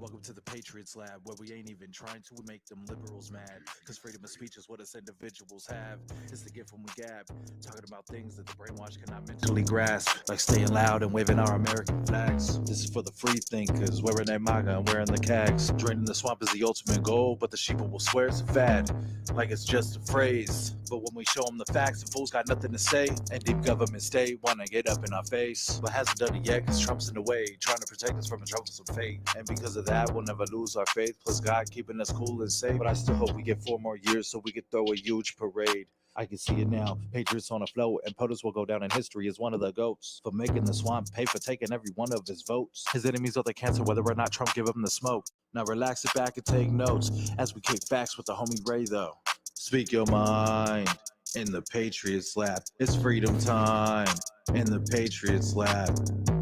Welcome to the Patriots Lab, where we ain't even trying to make them liberals mad. Cause freedom of speech is what us individuals have. It's the gift when we gab, talking about things that the brainwash cannot mentally grasp, like staying loud and waving our American flags. This is for the free thinkers, wearing their MAGA and wearing the CAGs. Draining the swamp is the ultimate goal, but the sheeple will swear it's a fad, like it's just a phrase. But when we show them the facts, the fools got nothing to say. And deep government state wanna get up in our face, but hasn't done it yet cause Trump's in the way, trying to protect us from a troublesome fate. And because of that, we'll never lose our faith, plus God keeping us cool and safe. But I still hope we get 4 more years so we could throw a huge parade. I can see it now, Patriots on a float, and POTUS will go down in history as one of the GOATs for making the swamp pay for taking every one of his votes. His enemies are the cancer, whether or not Trump give him the smoke. Now relax it back and take notes as we kick facts with the homie Ray though. Speak your mind in the Patriots Lab. It's freedom time in the Patriots Lab,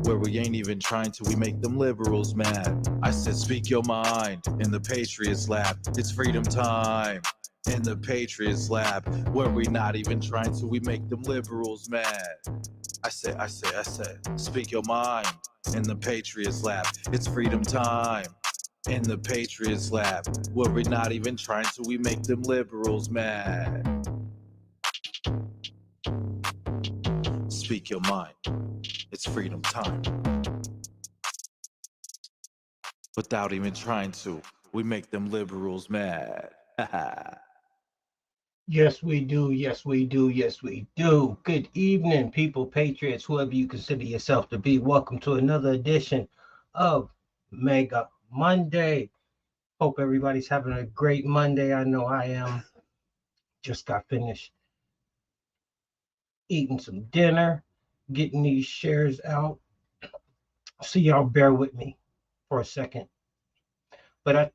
where we ain't even trying to, we make them liberals mad. I said speak your mind in the Patriots Lab. It's freedom time in the Patriots Lab, where we not even trying to, we make them liberals mad. I said, speak your mind in the Patriots Lab. It's freedom time in the Patriots Lab, where we not even trying to, we make them liberals mad. Speak your mind. It's freedom time. Without even trying to, we make them liberals mad. Yes, we do. Yes, we do. Yes, we do. Good evening, people, patriots, whoever you consider yourself to be. Welcome to another edition of Mega Monday. Hope everybody's having a great Monday. I know I am. Just got finished eating some dinner, getting these shares out. So y'all bear with me for a second. But I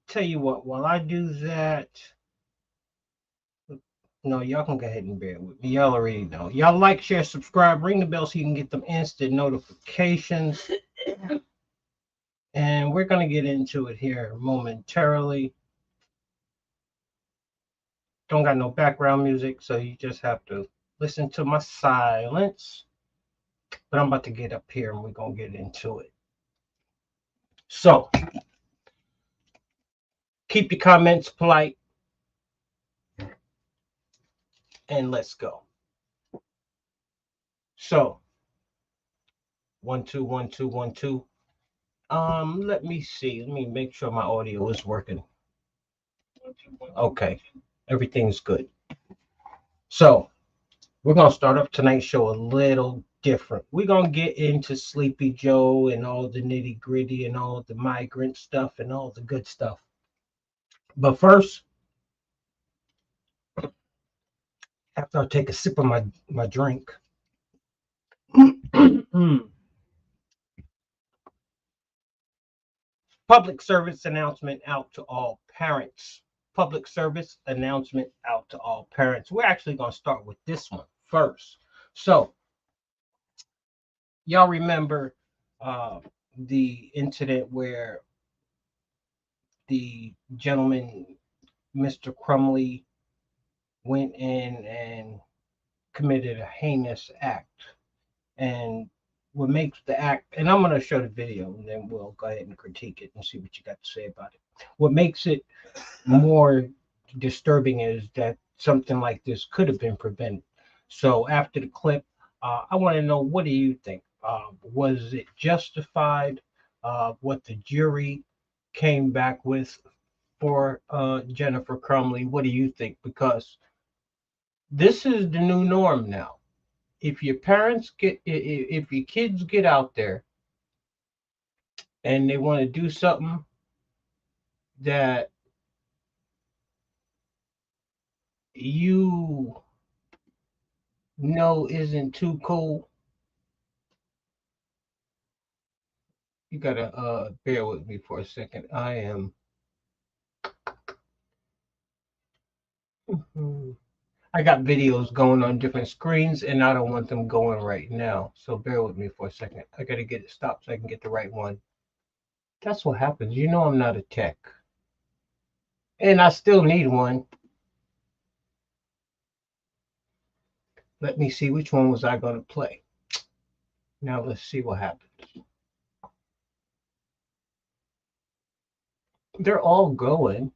tell you what, while I do that, no, y'all can go ahead and bear with me. Y'all already know. Y'all like, share, subscribe, ring the bell so you can get them instant notifications. And we're going to get into it here momentarily. Don't got no background music, so you just have to listen to my silence. But I'm about to get up here and we're going to get into it. So, keep your comments polite. And let's go. So, 1 2 1 2 1 2. Let me see. Let me make sure my audio is working. Okay, everything's good. So, we're gonna start up tonight's show a little different. We're gonna get into Sleepy Joe and all the nitty gritty and all the migrant stuff and all the good stuff. But first, after I take a sip of my drink. Public service announcement out to all parents. Public service announcement out to all parents. We're actually going to start with this one first. So, y'all remember the incident where the gentleman, Mr. Crumbley, went in and committed a heinous act. And what makes the act, and I'm going to show the video and then we'll go ahead and critique it and see what you got to say about it. What makes it more disturbing is that something like this could have been prevented. So after the clip, I want to know, what do you think? Was it justified? What the jury came back with for Jennifer Crumbley? What do you think? Because this is the new norm now. If your kids get out there and they want to do something that you know isn't too cool, you gotta bear with me for a second. I am I got videos going on different screens and I don't want them going right now. So bear with me for a second. I gotta get it stopped so I can get the right one. That's what happens. You know I'm not a tech. And I still need one. Let me see, which one was I gonna play? Now let's see what happens. They're all going,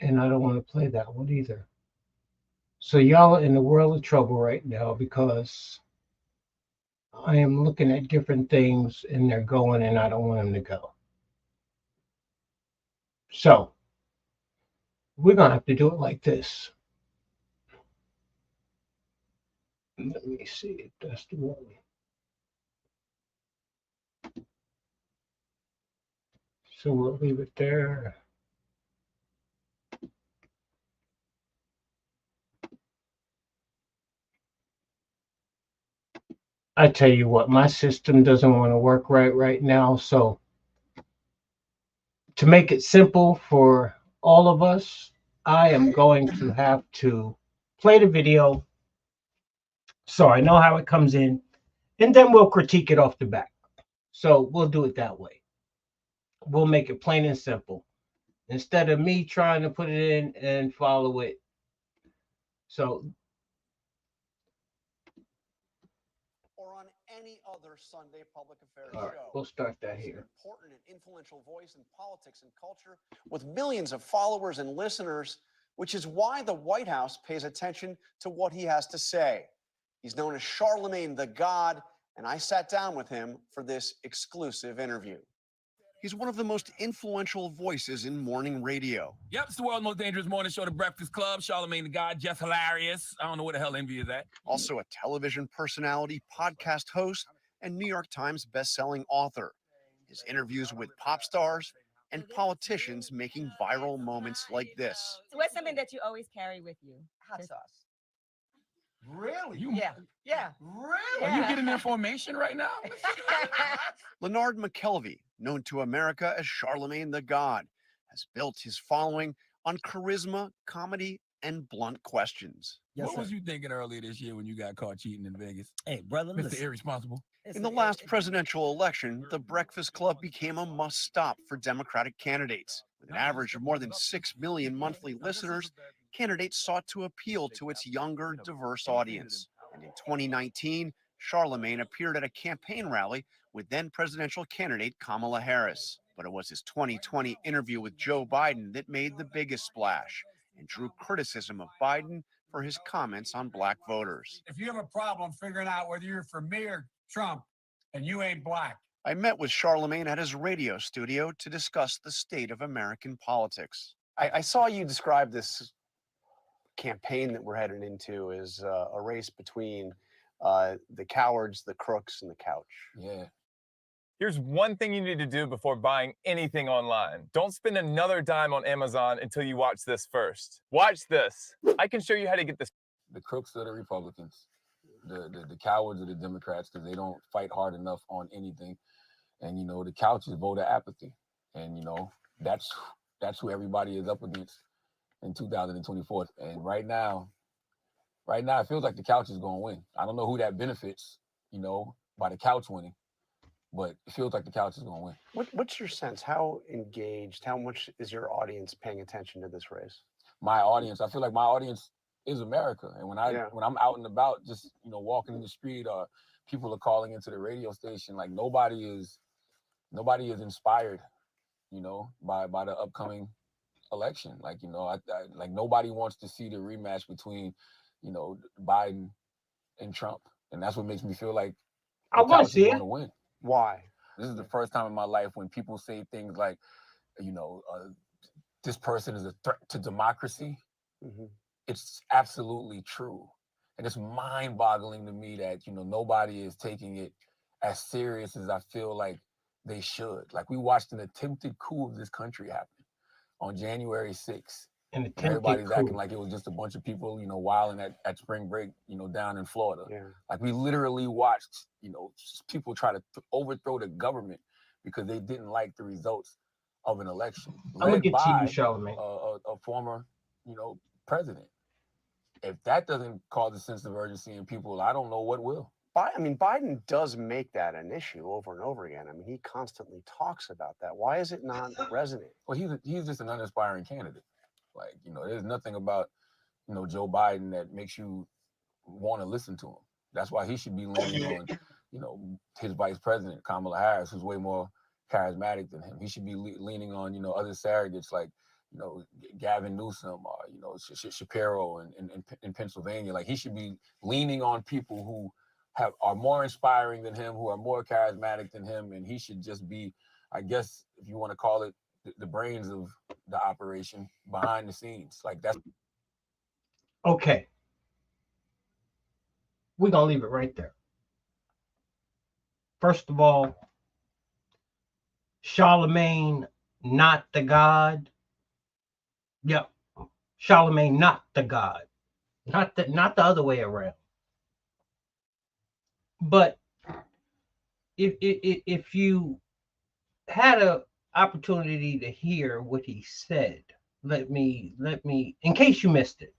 and I don't want to play that one either. So y'all are in the world of trouble right now because I am looking at different things and they're going and I don't want them to go. So we're going to have to do it like this. Let me see if that's the one. So we'll leave it there. I tell you what, my system doesn't want to work right now. So to make it simple for all of us, I am going to have to play the video so I know how it comes in, and then we'll critique it off the back. So we'll do it that way. We'll make it plain and simple instead of me trying to put it in and follow it. So or on any other Sunday public affairs all right, show. we'll start that He's here. an important and influential voice in politics and culture with millions of followers and listeners, which is why the White House pays attention to what he has to say. He's known as Charlamagne the God, and I sat down with him for this exclusive interview. He's one of the most influential voices in morning radio. Yep, it's the world's most dangerous morning show, The Breakfast Club. Charlamagne the God, just hilarious. I don't know where the hell envy is at. Also a television personality, podcast host, and New York Times bestselling author. His interviews with pop stars and politicians making viral moments like this. So what's something that you always carry with you? Hot Just- sauce. Really? Yeah. Are you getting information right now? Leonard McKelvey, known to America as Charlamagne the God, has built his following on charisma, comedy, and blunt questions. What was you thinking earlier this year when you got caught cheating in Vegas? Hey, brother, Mr. listen. Irresponsible. In the last presidential election, the Breakfast Club became a must-stop for Democratic candidates. With an average of more than 6 million monthly listeners, candidates sought to appeal to its younger, diverse audience. And in 2019, Charlamagne appeared at a campaign rally with then presidential candidate Kamala Harris. But it was his 2020 interview with Joe Biden that made the biggest splash and drew criticism of Biden for his comments on black voters. If you have a problem figuring out whether you're for me or Trump and you ain't black. I met with Charlamagne at his radio studio to discuss the state of American politics. I saw you describe this campaign that we're headed into as a race between the cowards, the crooks, and the couch. Yeah. Here's one thing you need to do before buying anything online. Don't spend another dime on Amazon until you watch this first. Watch this. I can show you how to get this. The crooks are the Republicans. The cowards are the Democrats because they don't fight hard enough on anything. And, you know, the couch is voter apathy. And, you know, that's who everybody is up against in 2024. And right now, it feels like the couch is going to win. I don't know who that benefits, you know, by the couch winning. But it feels like the couch is going to win. What's your sense? How engaged, how much is your audience paying attention to this race? My audience, I feel like my audience is America. And when I'm out and about, just, you know, walking in the street or people are calling into the radio station, like nobody is inspired, you know, by the upcoming election. Like, you know, like nobody wants to see the rematch between, you know, Biden and Trump. And that's what makes me feel like I want to see going it. to win. Why? This is the first time in my life when people say things like, you know, this person is a threat to democracy. Mm-hmm. It's absolutely true. And it's mind-boggling to me that, you know, nobody is taking it as serious as I feel like they should. Like, we watched an attempted coup of this country happen on January 6th. And everybody's acting like it was just a bunch of people, you know, wilding at spring break, you know, down in Florida. Yeah. Like, we literally watched, you know, people try to overthrow the government because they didn't like the results of an election. I'm gonna get to you, Charlamagne. A former, you know, president. If that doesn't cause a sense of urgency in people, I don't know what will. I mean, Biden does make that an issue over and over again. I mean, he constantly talks about that. Why is it not resonating? Well, he's just an uninspiring candidate. Like, you know, there's nothing about, you know, Joe Biden that makes you want to listen to him. That's why he should be leaning on, you know, his vice president, Kamala Harris, who's way more charismatic than him. He should be leaning on, you know, other surrogates like, you know, Gavin Newsom or, you know, Shapiro in Pennsylvania. Like, he should be leaning on people who are more inspiring than him, who are more charismatic than him, and he should just be, I guess, if you want to call it, the brains of the operation behind the scenes. Like, that's Okay. We're gonna leave it right there. First of all, Charlamagne, not the God. Yep. Charlamagne, not the God. Not the other way around. But if you had an opportunity to hear what he said, let me, in case you missed it,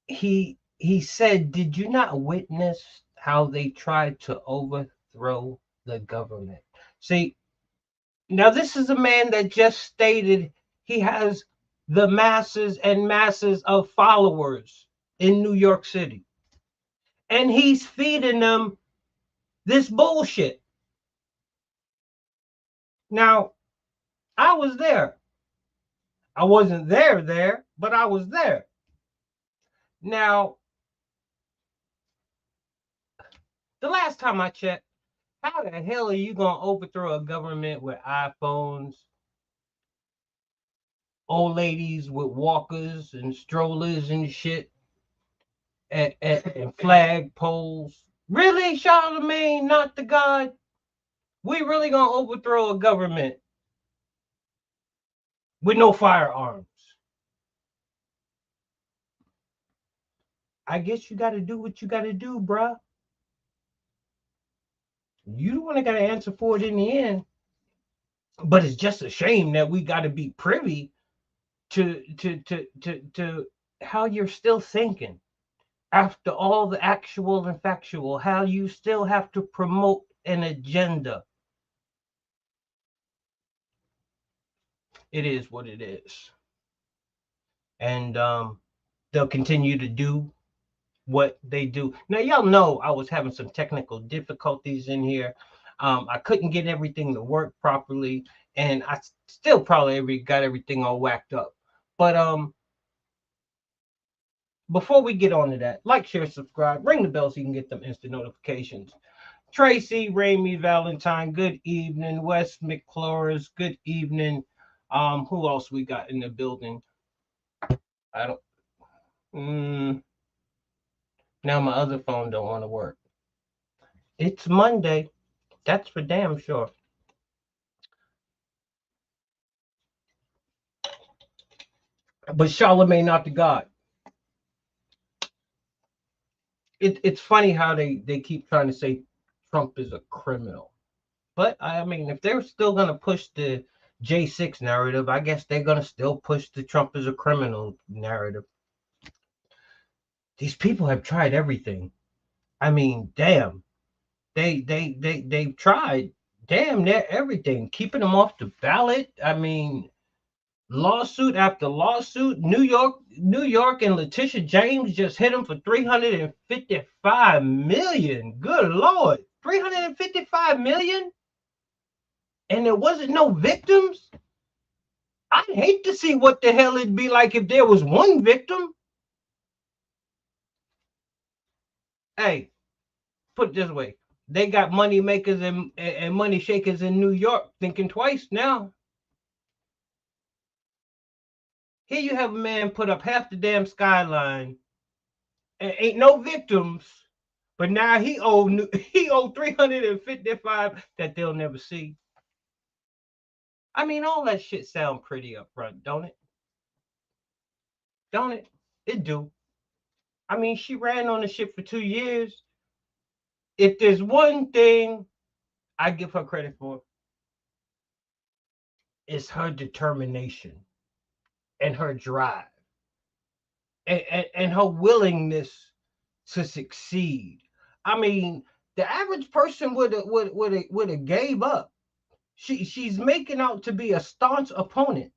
he said, did you not witness how they tried to overthrow the government? See, now this is a man that just stated he has the masses and masses of followers in New York City, and he's feeding them this bullshit. Now, I was there. I wasn't there, but I was there. Now, the last time I checked, how the hell are you going to overthrow a government with iPhones, old ladies with walkers and strollers and shit, and flag poles? Really, Charlamagne, not the God? We really going to overthrow a government with no firearms? I guess you got to do what you got to do, bruh. You the one that got to answer for it in the end. But it's just a shame that we got to be privy to how you're still thinking after all the actual and factual, how you still have to promote an agenda. It is what it is. And they'll continue to do what they do. Now, y'all know I was having some technical difficulties in here. I couldn't get everything to work properly, and I still probably got everything all whacked up. But before we get on to that, like, share, subscribe, ring the bell so you can get them instant notifications. Tracy, Ramey, Valentine, good evening. Wes McClures, good evening. Who else we got in the building? I don't. Now my other phone don't want to work. It's Monday. That's for damn sure. But Charlamagne, not the God. It's funny how they keep trying to say Trump is a criminal. But, I mean, if they're still going to push the J6 narrative, I guess they're going to still push the Trump is a criminal narrative. These people have tried everything. I mean, damn. They've tried damn near everything. Keeping them off the ballot. I mean, lawsuit after lawsuit. New York and Letitia James just hit him for $355 million. Good Lord. $355 million? And there wasn't no victims? I'd hate to see what the hell it'd be like if there was one victim. Hey, put it this way. They got money makers and money shakers in New York thinking twice now. Here you have a man put up half the damn skyline and ain't no victims, but now he owe 355 that they'll never see. I mean, all that shit sound pretty up front, don't it? Don't it? It do. I mean, she ran on the shit for 2 years. If there's one thing I give her credit for, it's her determination and her drive and her willingness to succeed. I mean, the average person would have gave up. She's making out to be a staunch opponent.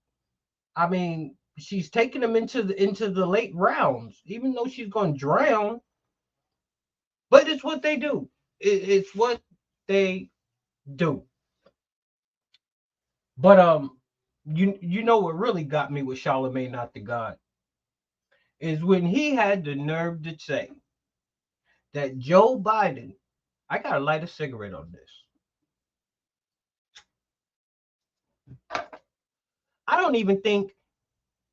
I mean, she's taking them into the late rounds, even though she's going to drown. But it's what they do. It's what they do. But you know what really got me with Charlamagne Not the God is when he had the nerve to say that Joe Biden, I gotta light a cigarette on this. I don't even think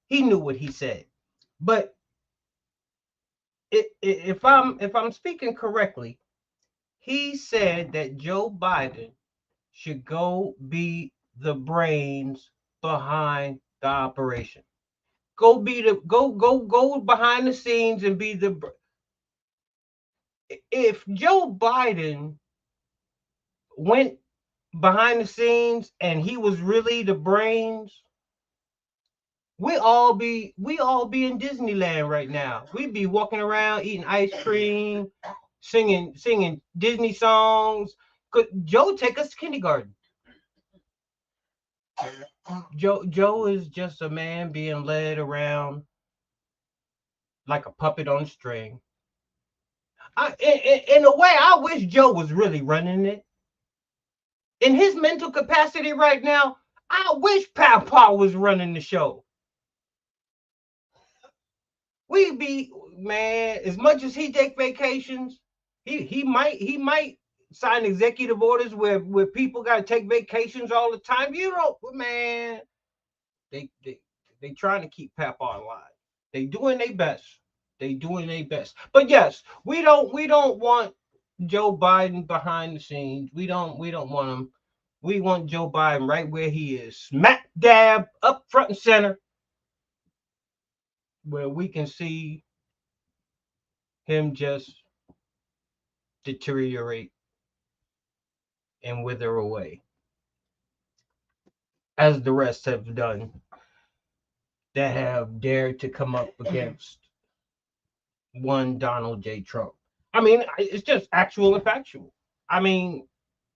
he knew what he said. But if I'm speaking correctly, he said that Joe Biden should go be the brains behind the operation. Go behind the scenes and be the. If Joe Biden went behind the scenes and he was really the brains, we all be in Disneyland right now. We'd be walking around eating ice cream, singing Disney songs. Could Joe take us to kindergarten? Joe is just a man being led around like a puppet on a string. In a way, I wish Joe was really running it. In his mental capacity right now, I wish Papa was running the show. We be, man, as much as he take vacations, he might sign executive orders where people got to take vacations all the time. You don't, man. They trying to keep Papa alive. They doing their best. But yes, we don't want Joe Biden behind the scenes. We don't want him. We want Joe Biden right where he is, smack dab up front and center, where we can see him just deteriorate and wither away, as the rest have done that have dared to come up against one Donald J. Trump. I mean, it's just actual and factual. I mean,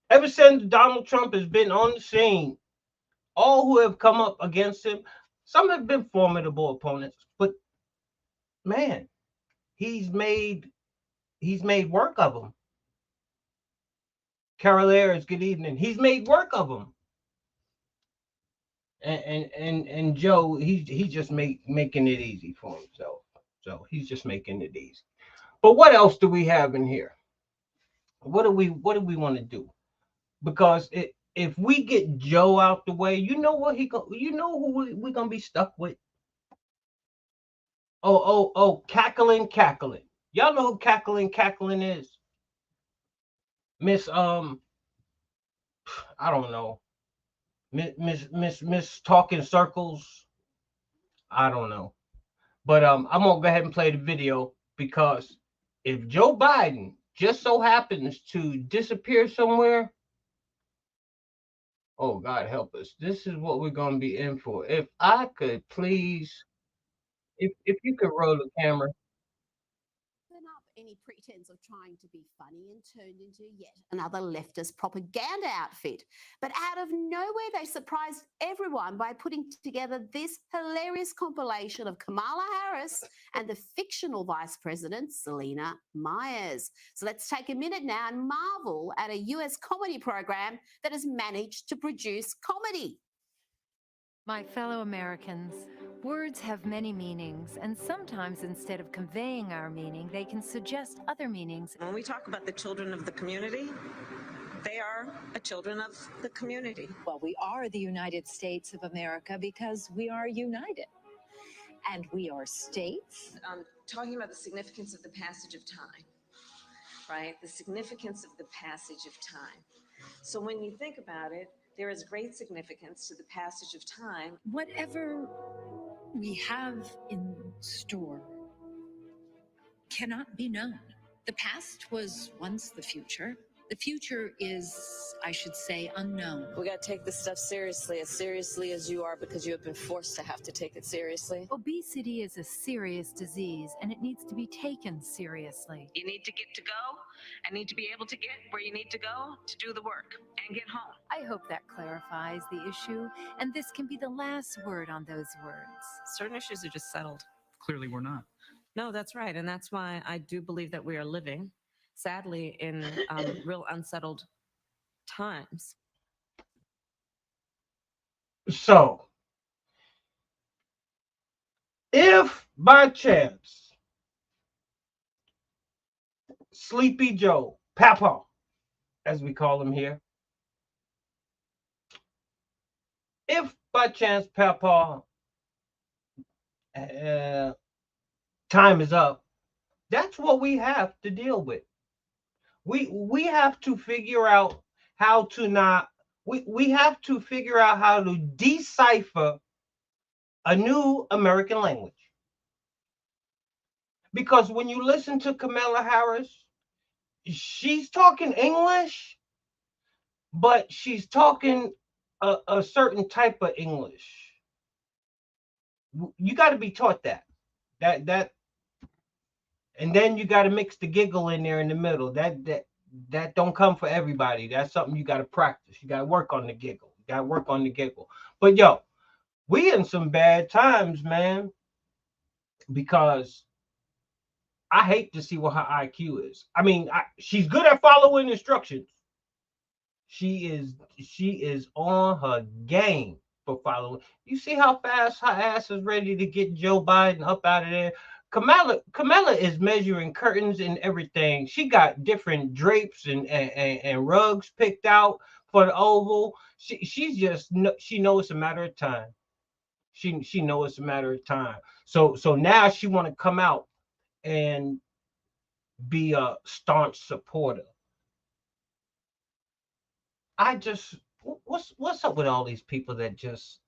ever since Donald Trump has been on the scene, all who have come up against him, some have been formidable opponents, but man, he's made work of them. Carol Ayers, good evening. He's made work of them. And Joe, he's just making it easy for himself. So he's just making it easy. But what else do we have in here? What do we want to do? Because if we get Joe out the way, you know what who we're gonna be stuck with. Oh, cackling. Y'all know who cackling is? Miss I don't know. Miss talking circles. I don't know. But I'm gonna go ahead and play the video, because if Joe Biden just so happens to disappear somewhere, oh God help us. This is what we're gonna be in for. If I could please, if you could roll the camera. Up any pretense of trying to be funny and turned into yet another leftist propaganda outfit. But out of nowhere, they surprised everyone by putting together this hilarious compilation of Kamala Harris and the fictional Vice President, Selena Myers. So let's take a minute now and marvel at a US comedy program that has managed to produce comedy. My fellow Americans, words have many meanings, and sometimes instead of conveying our meaning, they can suggest other meanings. When we talk about the children of the community, they are children of the community. Well, we are the United States of America because we are united. And we are states. Talking about the significance of the passage of time, right? The significance of the passage of time. So when you think about it, there is great significance to the passage of time. Whatever we have in store cannot be known. The past was once the future. The future is, I should say, unknown. We got to take this stuff seriously as you are, because you have been forced to have to take it seriously. Obesity is a serious disease, and it needs to be taken seriously. You need to get to go and need to be able to get where you need to go to do the work and get home. I hope that clarifies the issue, and this can be the last word on those words. Certain issues are just settled. Clearly we're not. No, that's right. And that's why I do believe that we are living, sadly, in real unsettled times. So, if by chance Sleepy Joe, Papa, as we call him here, if by chance Papa time is up, that's what we have to deal with. We have to figure out how to not we have to figure out how to decipher a new American language. Because when you listen to Kamala Harris, she's talking English, but she's talking a certain type of English. You got to be taught that, and then you got to mix the giggle in there in the middle. That don't come for everybody. That's something you got to practice. You got to work on the giggle. You got to work on the giggle. But yo, we in some bad times, man, because I hate to see what her IQ is. I mean, she's good at following instructions. She is on her game for following. You see how fast her ass is ready to get Joe Biden up out of there. Kamala is measuring curtains and everything. She got different drapes and rugs picked out for the Oval. She knows it's a matter of time. She knows it's a matter of time. So now she want to come out and be a staunch supporter. What's up with all these people that just,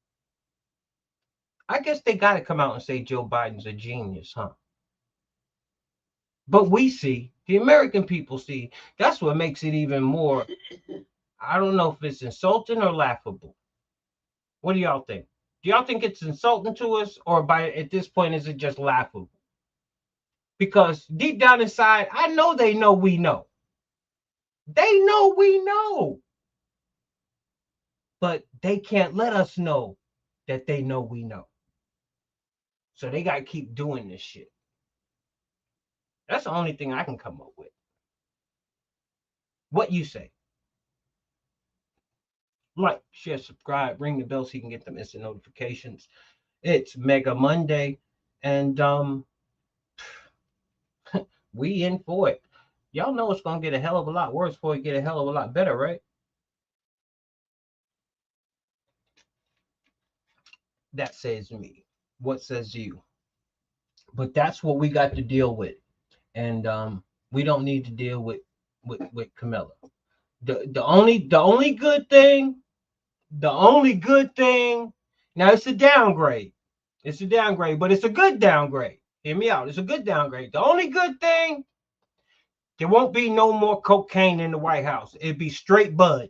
I guess they got to come out and say Joe Biden's a genius, huh? But we see, the American people see, that's what makes it even more, I don't know if it's insulting or laughable. What do y'all think? Do y'all think it's insulting to us, or at this point is it just laughable? Because deep down inside, I know they know we know. They know we know. But they can't let us know that they know we know. So they got to keep doing this shit. That's the only thing I can come up with. What you say? Like, share, subscribe, ring the bell so you can get them instant notifications. It's Mega Monday, and we in for it. Y'all know it's going to get a hell of a lot worse before it get a hell of a lot better, right? That says me. What says you? But that's what we got to deal with. And we don't need to deal with Camilla. The only good thing, now it's a downgrade. It's a downgrade, but it's a good downgrade. Hear me out. It's a good downgrade. The only good thing, there won't be no more cocaine in the White House. It'd be straight bud.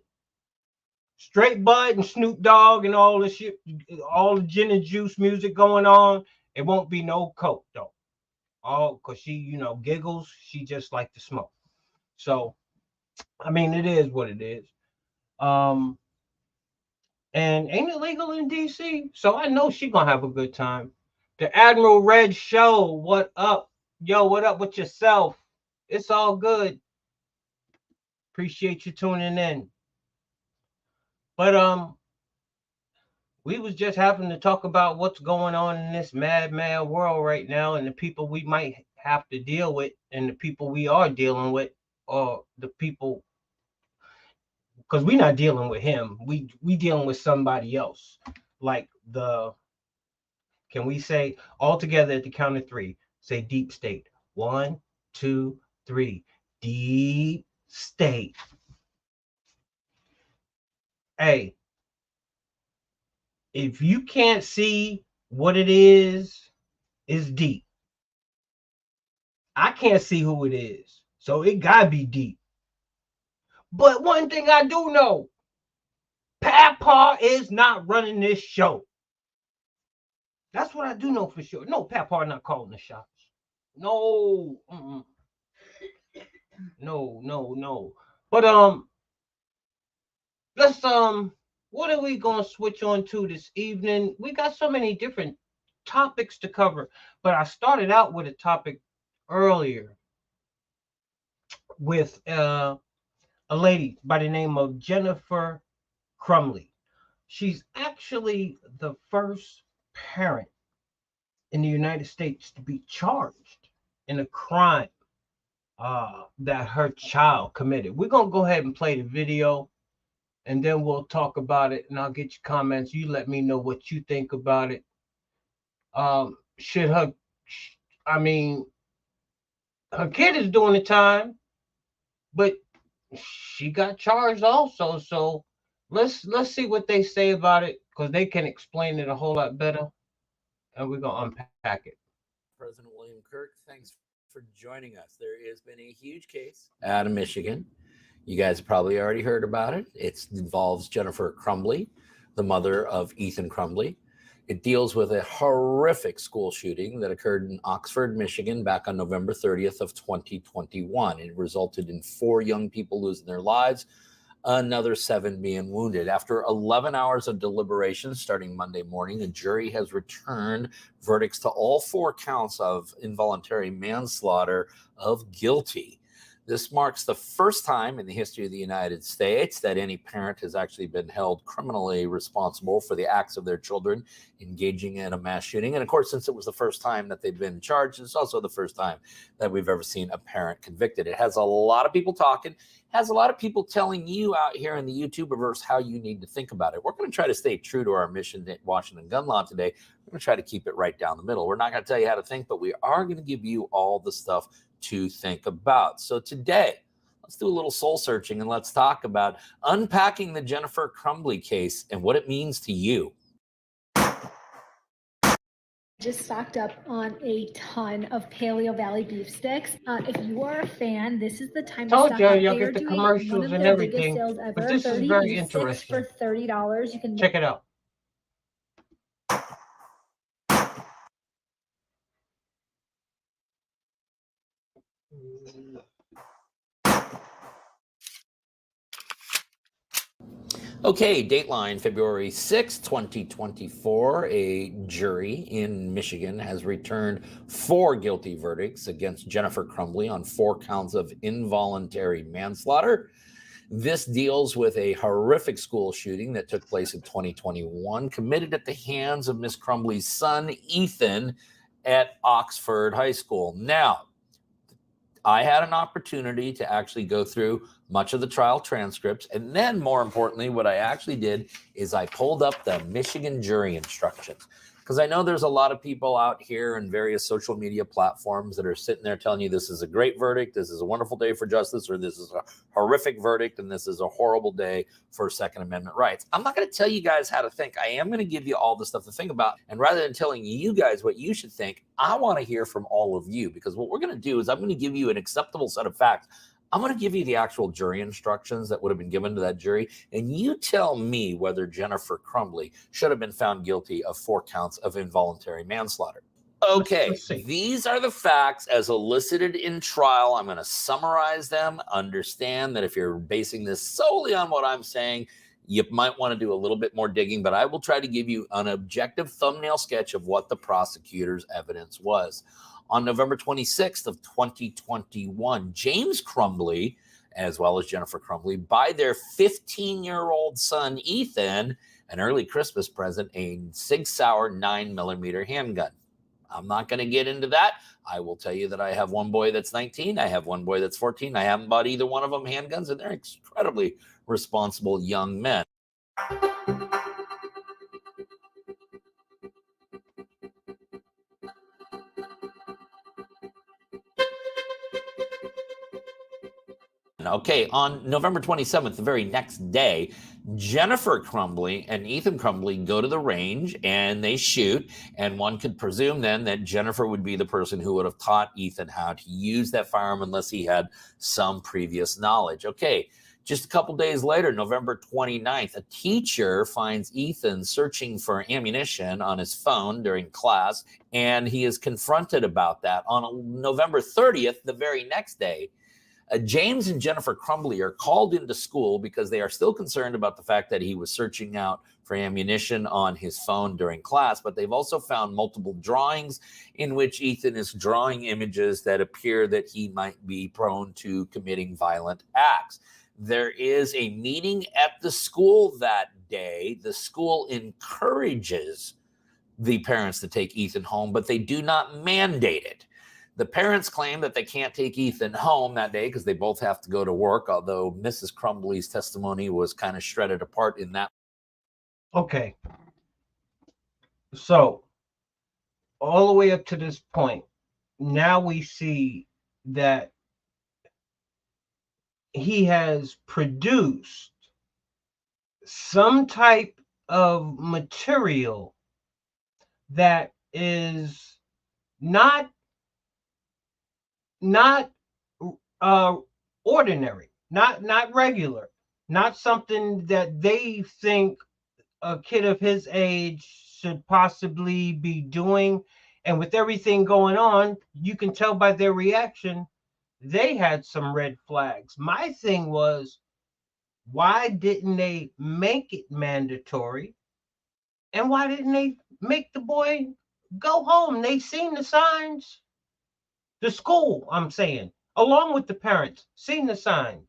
Straight Bud and Snoop Dogg and all the shit, all the gin and juice music going on. It won't be no coke though. All because she, giggles. She just like to smoke. So, I mean, it is what it is. And ain't it legal in DC? So I know she gonna have a good time. The Admiral Red Show. What up? Yo, what up with yourself? It's all good. Appreciate you tuning in. But we was just having to talk about what's going on in this mad world right now, and the people we might have to deal with, and the people we are dealing with, or the people, because we're not dealing with him. We dealing with somebody else. Like can we say all together at the count of three? Say deep state. 1, 2, 3. Deep state. Hey, if you can't see what it is, it's deep. I can't see who it is, so it gotta be deep. But one thing I do know, Papa is not running this show. That's what I do know for sure. No, Papa not calling the shots. No. No. But let's what are we gonna switch on to this evening? We got so many different topics to cover, but I started out with a topic earlier with a lady by the name of Jennifer Crumbley. She's actually the first parent in the United States to be charged in a crime that her child committed. We're going to go ahead and play the video, and then we'll talk about it, and I'll get your comments. You let me know what you think about it. Her kid is doing the time, but she got charged also. So let's see what they say about it, because they can explain it a whole lot better, and we're going to unpack it. President William Kirk, thanks for joining us. There has been a huge case out of Michigan. You guys probably already heard about it. It involves Jennifer Crumbley, the mother of Ethan Crumbley. It deals with a horrific school shooting that occurred in Oxford, Michigan, back on November 30th of 2021. It resulted in 4 young people losing their lives, another 7 being wounded. After 11 hours of deliberation starting Monday morning, a jury has returned verdicts to all 4 counts of involuntary manslaughter of guilty. This marks the first time in the history of the United States that any parent has actually been held criminally responsible for the acts of their children engaging in a mass shooting. And of course, since it was the first time that they've been charged, it's also the first time that we've ever seen a parent convicted. It has a lot of people talking, has a lot of people telling you out here in the YouTuberverse how you need to think about it. We're going to try to stay true to our mission at Washington gun law today. We're going to try to keep it right down the middle. We're not going to tell you how to think, but we are going to give you all the stuff to think about. So today, let's do a little soul searching and let's talk about unpacking the Jennifer Crumbley case and what it means to you. Just stocked up on a ton of Paleo Valley beef sticks. If you are a fan, this is the time to stock up. You'll get the commercials and everything. But this is very interesting. For $30, you can check it out. Okay, Dateline, February 6, 2024. A jury in Michigan has returned 4 guilty verdicts against Jennifer Crumbley on 4 counts of involuntary manslaughter. This deals with a horrific school shooting that took place in 2021, committed at the hands of Miss Crumbley's son, Ethan, at Oxford High School. Now, I had an opportunity to actually go through much of the trial transcripts. And then more importantly, what I actually did is I pulled up the Michigan jury instructions, because I know there's a lot of people out here in various social media platforms that are sitting there telling you this is a great verdict, this is a wonderful day for justice, or this is a horrific verdict, and this is a horrible day for Second Amendment rights. I'm not going to tell you guys how to think. I am going to give you all the stuff to think about. And rather than telling you guys what you should think, I want to hear from all of you, because what we're going to do is I'm going to give you an acceptable set of facts. I'm going to give you the actual jury instructions that would have been given to that jury, and you tell me whether Jennifer Crumbley should have been found guilty of 4 counts of involuntary manslaughter. Okay, these are the facts as elicited in trial. I'm going to summarize them. Understand that if you're basing this solely on what I'm saying, you might want to do a little bit more digging, but I will try to give you an objective thumbnail sketch of what the prosecutor's evidence was. On November 26th of 2021, James Crumbley, as well as Jennifer Crumbley, buy their 15-year-old son, Ethan, an early Christmas present, a Sig Sauer 9mm handgun. I'm not going to get into that. I will tell you that I have one boy that's 19. I have one boy that's 14. I haven't bought either one of them handguns, and they're incredibly responsible young men. Okay, on November 27th, the very next day, Jennifer Crumbley and Ethan Crumbley go to the range and they shoot. And one could presume then that Jennifer would be the person who would have taught Ethan how to use that firearm unless he had some previous knowledge. Okay, just a couple days later, November 29th, a teacher finds Ethan searching for ammunition on his phone during class, and he is confronted about that. On November 30th, the very next day, James and Jennifer Crumbley are called into school because they are still concerned about the fact that he was searching out for ammunition on his phone during class, but they've also found multiple drawings in which Ethan is drawing images that appear that he might be prone to committing violent acts. There is a meeting at the school that day. The school encourages the parents to take Ethan home, but they do not mandate it. The parents claim that they can't take Ethan home that day because they both have to go to work, although Mrs. Crumbley's testimony was kind of shredded apart in that. Okay. So, all the way up to this point, now we see that he has produced some type of material that is not ordinary, not regular, not something that they think a kid of his age should possibly be doing. And with everything going on, you can tell by their reaction, they had some red flags. My thing was, why didn't they make it mandatory? And why didn't they make the boy go home? They seen the signs. The school, I'm saying, along with the parents, seen the signs.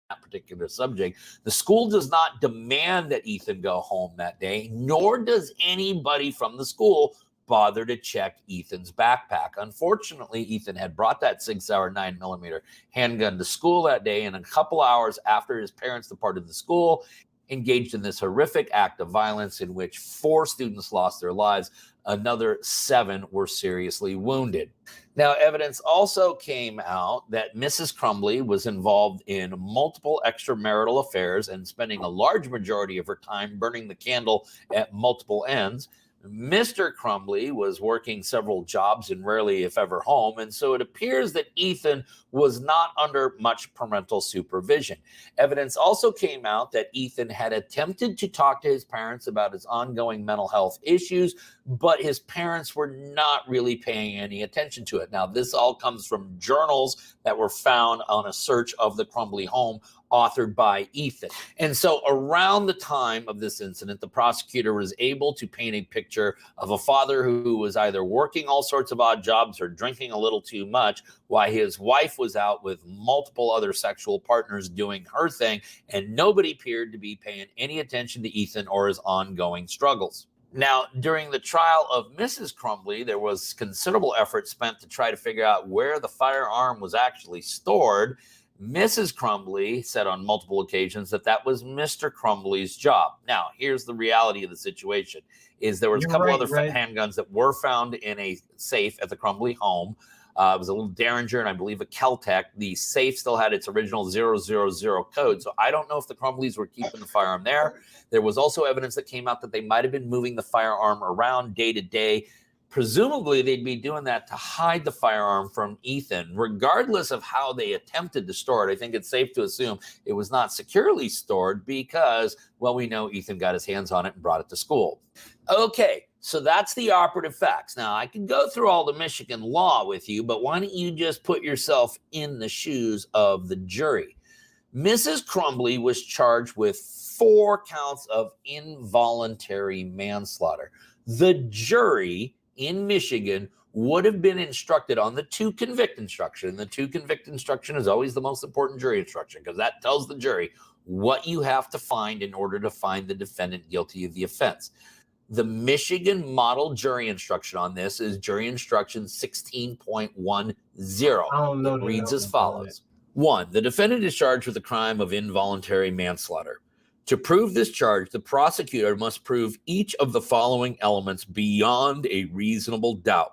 That particular subject. The school does not demand that Ethan go home that day, nor does anybody from the school bother to check Ethan's backpack. Unfortunately, Ethan had brought that 6-hour 9mm handgun to school that day, and a couple hours after his parents departed the school, engaged in this horrific act of violence in which 4 students lost their lives. Another 7 were seriously wounded. Now, evidence also came out that Mrs. Crumbley was involved in multiple extramarital affairs and spending a large majority of her time burning the candle at multiple ends. Mr. Crumbley was working several jobs and rarely, if ever, home, and so it appears that Ethan was not under much parental supervision. Evidence also came out that Ethan had attempted to talk to his parents about his ongoing mental health issues, but his parents were not really paying any attention to it. Now, this all comes from journals that were found on a search of the Crumbley home, authored by Ethan. And so around the time of this incident, the prosecutor was able to paint a picture of a father who was either working all sorts of odd jobs or drinking a little too much, while his wife was out with multiple other sexual partners doing her thing, and nobody appeared to be paying any attention to Ethan or his ongoing struggles. Now, during the trial of Mrs. Crumbley, there was considerable effort spent to try to figure out where the firearm was actually stored. Mrs. Crumbley said on multiple occasions that that was Mr. Crumbley's job. Now, here's the reality of the situation, is there was a couple other handguns that were found in a safe at the Crumbley home. It was a little Derringer and I believe a Kel-Tec. The safe still had its original 000 code, so I don't know if the Crumbleys were keeping the firearm there. There was also evidence that came out that they might have been moving the firearm around day to day. Presumably, they'd be doing that to hide the firearm from Ethan. Regardless of how they attempted to store it, I think it's safe to assume it was not securely stored because, well, we know Ethan got his hands on it and brought it to school. Okay, so that's the operative facts. Now, I could go through all the Michigan law with you, but why don't you just put yourself in the shoes of the jury? Mrs. Crumbley was charged with 4 counts of involuntary manslaughter. The jury in Michigan would have been instructed on the to convict instruction. The to convict instruction is always the most important jury instruction because that tells the jury what you have to find in order to find the defendant guilty of the offense. The Michigan model jury instruction on this is jury instruction 16.10. It reads as follows. 1. The defendant is charged with the crime of involuntary manslaughter. To prove this charge, the prosecutor must prove each of the following elements beyond a reasonable doubt.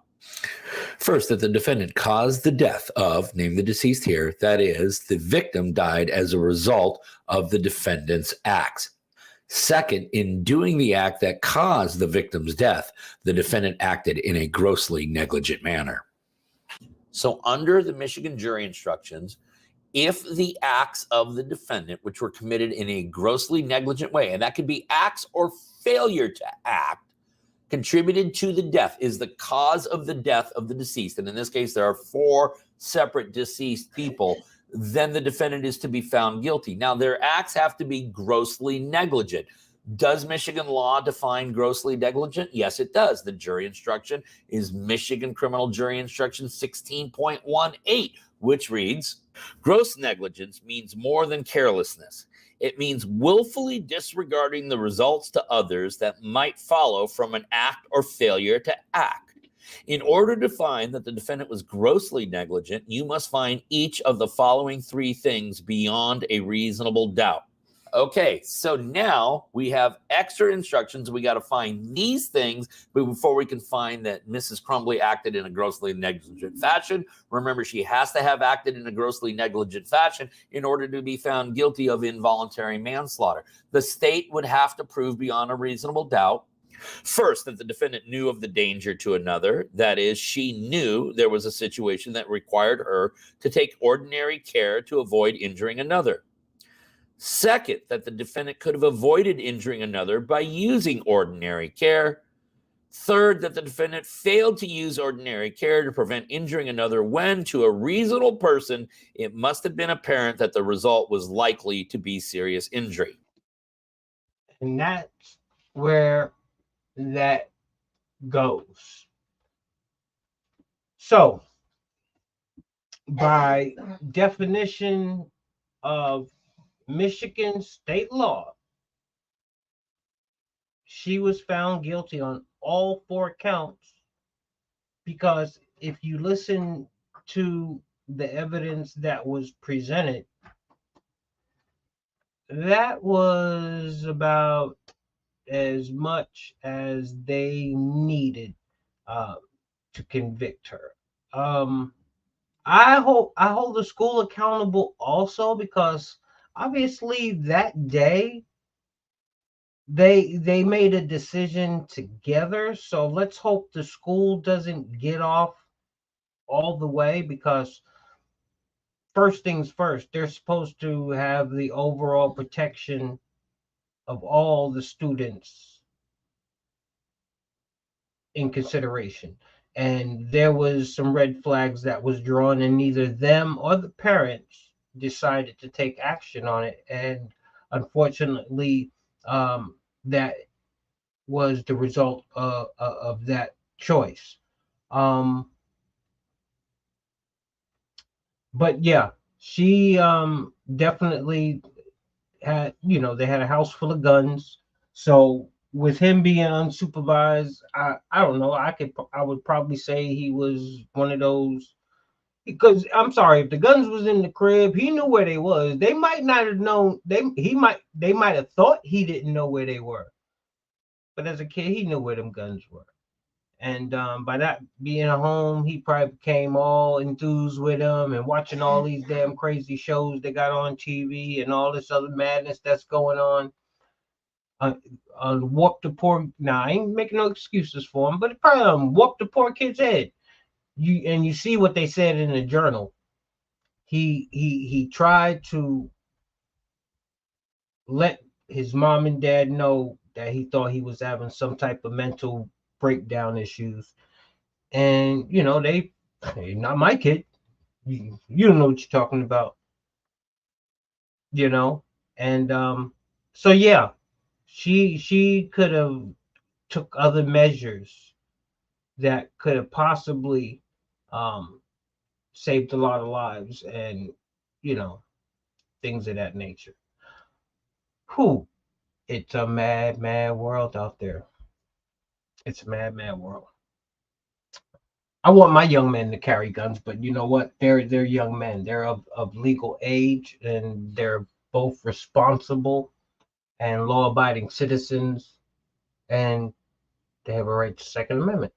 First, that the defendant caused the death of, name the deceased here, that is, the victim died as a result of the defendant's acts. Second, in doing the act that caused the victim's death, the defendant acted in a grossly negligent manner. So under the Michigan jury instructions, if the acts of the defendant, which were committed in a grossly negligent way, and that could be acts or failure to act, contributed to the death, is the cause of the death of the deceased, and in this case, there are 4 separate deceased people, then the defendant is to be found guilty. Now, their acts have to be grossly negligent. Does Michigan law define grossly negligent? Yes, it does. The jury instruction is Michigan Criminal Jury Instruction 16.18, which reads, gross negligence means more than carelessness. It means willfully disregarding the results to others that might follow from an act or failure to act. In order to find that the defendant was grossly negligent, you must find each of the following three things beyond a reasonable doubt. Okay, so now we have extra instructions. We got to find these things before we can find that Mrs. Crumbley acted in a grossly negligent fashion. Remember, she has to have acted in a grossly negligent fashion in order to be found guilty of involuntary manslaughter. The state would have to prove beyond a reasonable doubt, first, that the defendant knew of the danger to another. That is, she knew there was a situation that required her to take ordinary care to avoid injuring another. Second, that the defendant could have avoided injuring another by using ordinary care. Third, that the defendant failed to use ordinary care to prevent injuring another when, to a reasonable person, it must have been apparent that the result was likely to be serious injury. And that's where that goes. So, by definition of Michigan state law, she was found guilty on all four counts, because if you listen to the evidence that was presented, that was about as much as they needed to convict her. I hold the school accountable also, because obviously that day they made a decision together. So let's hope the school doesn't get off all the way, because first things first, they're supposed to have the overall protection of all the students in consideration. And there was some red flags that was drawn, and neither them or the parents decided to take action on it. And unfortunately, that was the result of that choice. But yeah, she definitely had, they had a house full of guns. So with him being unsupervised, I don't know. I would probably say he was one of those, because I'm sorry, if the guns was in the crib, he knew where they was. They might not have known. They might have thought he didn't know where they were, but as a kid, he knew where them guns were. And by that being at home, he probably became all enthused with them and watching all these damn crazy shows they got on TV and all this other madness that's going on. Warp the poor. Now, I ain't making no excuses for him, but it probably warped the poor kid's head. You see what they said in the journal. He tried to let his mom and dad know that he thought he was having some type of mental breakdown issues, and they not my kid. You don't know what you're talking about, and so yeah, she could have took other measures that could have possibly saved a lot of lives, and things of that nature. Whew, it's a mad world out there. It's a mad world. I want my young men to carry guns, but you know what? They're young men. They're of legal age, and they're both responsible and law-abiding citizens, and they have a right to Second Amendment.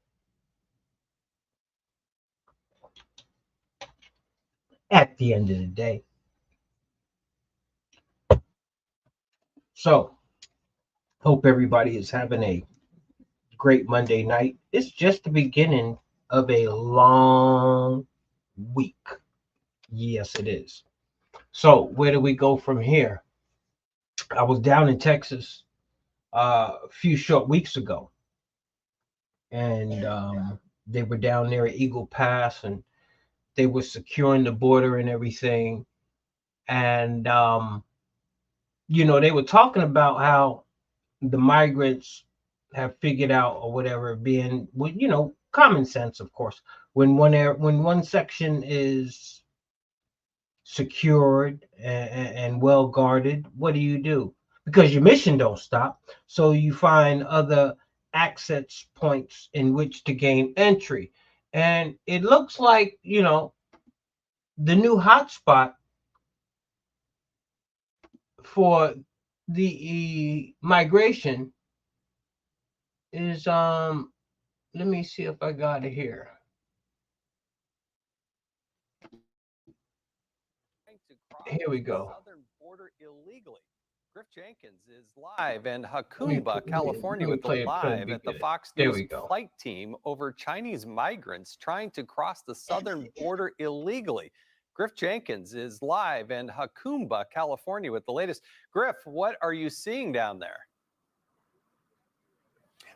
At the end of the day. So, hope everybody is having a great Monday night. It's just the beginning of a long week. Yes, it is. So, where do we go from here? I was down in Texas a few short weeks ago, and they were down there at Eagle Pass, and they were securing the border and everything. And they were talking about how the migrants have figured out or whatever, being, you know, common sense, of course. When one section is secured and well guarded, what do? Because your mission don't stop, so you find other access points in which to gain entry. And it looks like, you know, the new hotspot for the migration is let me see if I got it here. Here we go. Southern border illegally. Griff Jenkins is live in Hakumba, California, with the live at the Fox News flight team over Chinese migrants trying to cross the southern border illegally. Griff Jenkins is live in Hakumba, California, with the latest. Griff, what are you seeing down there?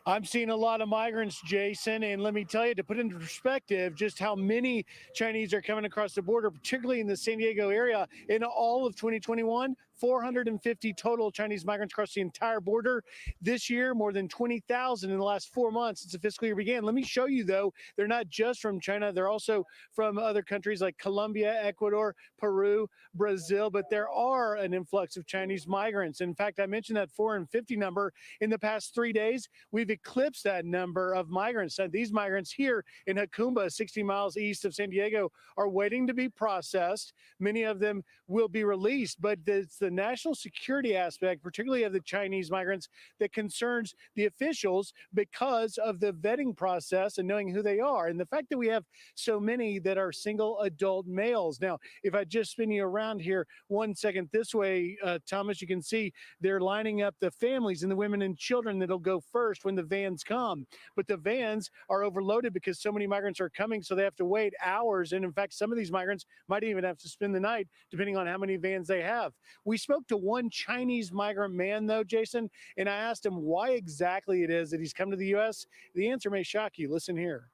I'm seeing a lot of migrants, Jason, and let me tell you, to put into perspective just how many Chinese are coming across the border, particularly in the San Diego area. In all of 2021, 450 total Chinese migrants across the entire border. This year, more than 20,000 in the last 4 months since the fiscal year began. Let me show you, though, they're not just from China. They're also from other countries like Colombia, Ecuador, Peru, Brazil, but there are an influx of Chinese migrants. In fact, I mentioned that 450 number. In the past 3 days, we've eclipsed that number of migrants. And these migrants here in Hakumba, 60 miles east of San Diego, are waiting to be processed. Many of them will be released, but it's the national security aspect, particularly of the Chinese migrants, that concerns the officials because of the vetting process and knowing who they are. And the fact that we have so many that are single adult males. Now, if I just spin you around here 1 second this way, Thomas, you can see they're lining up the families and the women and children that'll go first when the vans come. But the vans are overloaded because so many migrants are coming, so they have to wait hours. And in fact, some of these migrants might even have to spend the night, depending on how many vans they have. We spoke to one Chinese migrant man, though, Jason, and I asked him why exactly it is that he's come to the U.S. The answer may shock you. Listen here.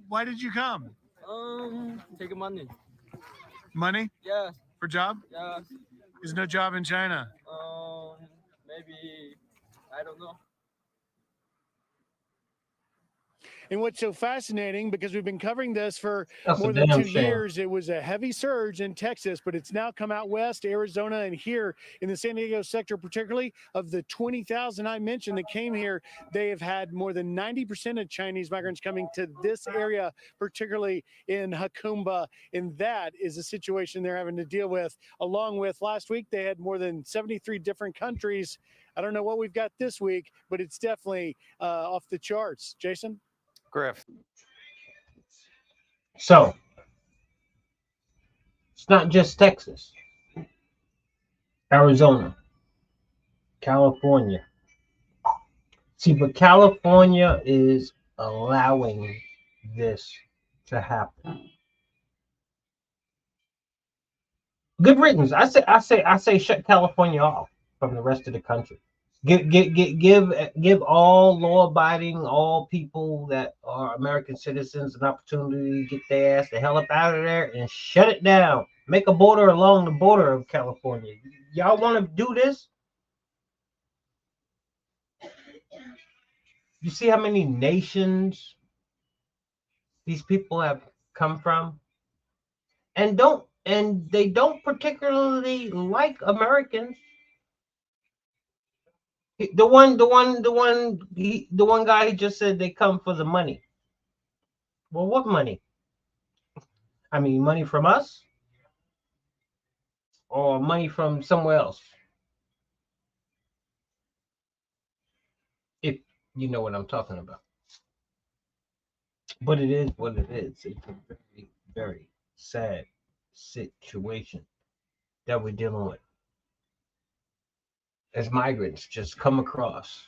Why did you come? Take money. Money? Yeah. For job? Yeah. There's no job in China. Maybe, I don't know. And what's so fascinating, because we've been covering this for That's more a than damn 2 shame. years, it was a heavy surge in Texas, but it's now come out west, Arizona, and here in the San Diego sector, particularly of the 20,000 I mentioned that came here, they have had more than 90% of Chinese migrants coming to this area, particularly in Hakumba. And that is a situation they're having to deal with. Along with last week, they had more than 73 different countries. I don't know what we've got this week, but it's definitely off the charts. Jason? Griff. So it's not just Texas, Arizona, California. See, but California is allowing this to happen. Good riddance. I say shut California off from the rest of the country. Give all law-abiding, all people that are American citizens an opportunity to get their ass the hell up out of there and shut it down. Make a border along the border of California. Y'all want to do this? You see how many nations these people have come from, and they don't particularly like Americans. The one guy, he just said they come for the money. Well, what money? I mean, money from us or money from somewhere else? If you know what I'm talking about. But it is what it is. It's a very, very sad situation that we're dealing with as migrants just come across.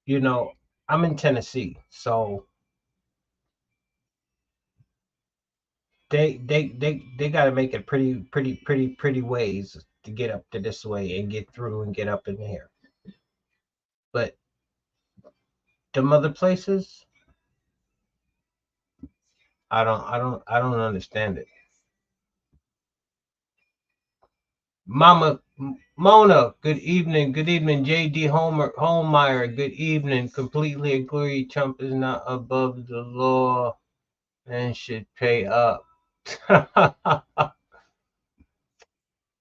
You know, I'm in Tennessee, so they got to make it pretty ways to get up to this way and get through and get up in here. But them other places, I don't understand it. Mama Mona, good evening. Good evening. J.D. Holmeyer, good evening. Completely agree. Trump is not above the law and should pay up.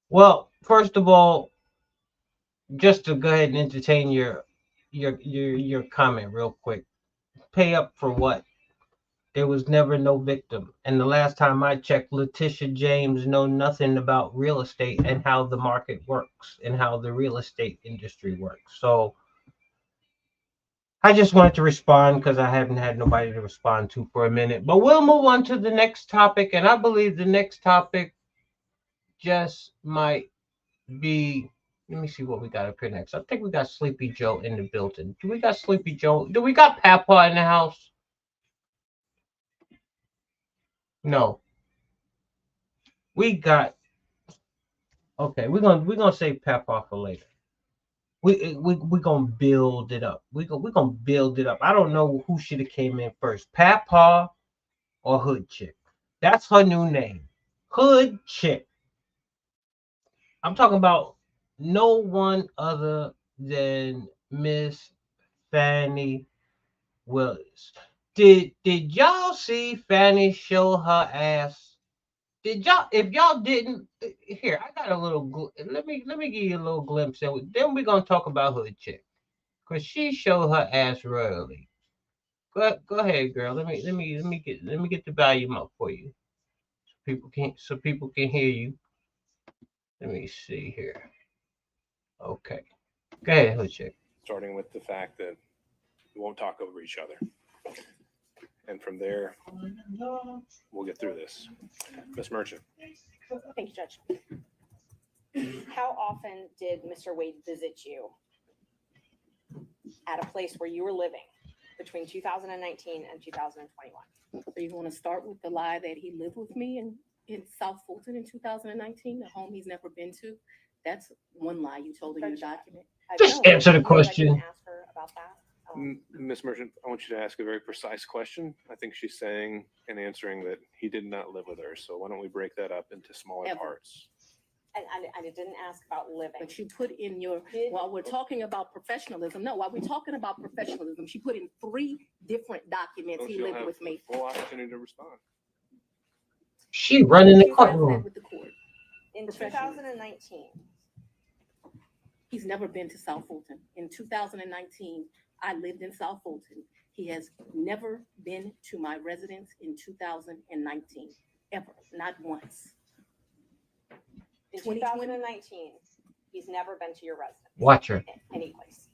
Well, first of all, just to go ahead and entertain your comment real quick. Pay up for what? There was never no victim. And the last time I checked, Letitia James know nothing about real estate and how the market works and how the real estate industry works. So I just wanted to respond because I haven't had nobody to respond to for a minute. But we'll move on to the next topic. And I believe the next topic just might be, let me see what we got up here next. I think we got Sleepy Joe in the building. Do we got Sleepy Joe? Do we got Papa in the house? No. We got, okay, we're gonna save Papa for later. We're gonna build it up. We're gonna build it up. I don't know who should have came in first, Papa or HOOD-CHIC. That's her new name, HOOD-CHIC. I'm talking about no one other than Miss Fannie Willis. Did y'all see Fannie show her ass? Did y'all? If y'all didn't, here I got a little. Let me give you a little glimpse, and then we're gonna talk about HOOD-CHIC, cause she showed her ass royally. Go ahead, girl. Let me get the volume up for you, so people can hear you. Let me see here. Okay, go ahead, HOOD-CHIC. Starting with the fact that we won't talk over each other. And from there, we'll get through this. Ms. Merchant. Thank you, Judge. How often did Mr. Wade visit you at a place where you were living between 2019 and 2021? So you want to start with the lie that he lived with me in South Fulton in 2019, a home he's never been to? That's one lie you told in your document. Just answer the question. I didn't ask her about that. Ms. Merchant, I want you to ask a very precise question. I think she's saying and answering that he did not live with her. So why don't we break that up into smaller parts? And I didn't ask about living. But you put in your, while we're talking about professionalism, she put in 3 different documents. He lived with me. Full opportunity to respond. She running the courtroom. In 2019. He's never been to South Fulton. In 2019, I lived in South Fulton. He has never been to my residence in 2019, ever, not once. In 2019, he's never been to your residence. Watch her. Any place.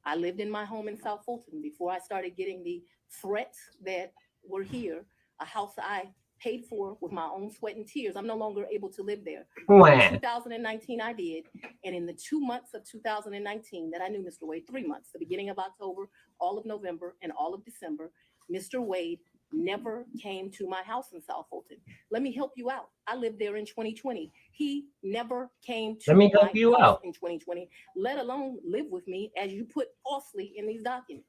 I lived in my home in South Fulton before I started getting the threats that were here, a house I paid for with my own sweat and tears. I'm no longer able to live there. In 2019, I did. And in the 2 months of 2019 that I knew Mr. Wade, 3 months, the beginning of October, all of November, and all of December, Mr. Wade never came to my house in South Fulton. Let me help you out. I lived there in 2020. He never came to my house in 2020, let alone live with me, as you put falsely in these documents.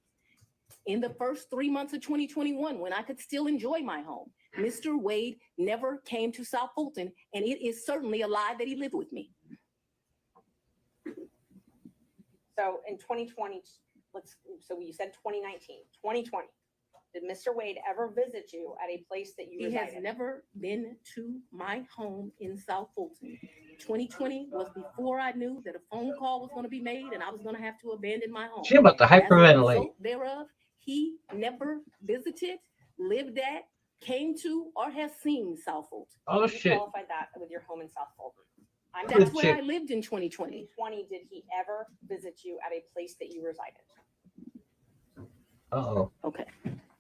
In the first 3 months of 2021, when I could still enjoy my home, Mr. Wade never came to South Fulton, and it is certainly a lie that he lived with me. So in 2020, so you said 2019, 2020, did Mr. Wade ever visit you at a place that you resided? He has never been to my home in South Fulton. 2020 was before I knew that a phone call was going to be made and I was going to have to abandon my home. She about to hyperventilate. As a result thereof, he never visited, lived at, came to, or has seen South Fulton. Oh, you shit. qualified that with your home in South Fulton. That's where I lived in 2020. 2020, did he ever visit you at a place that you resided? Uh-oh. Okay.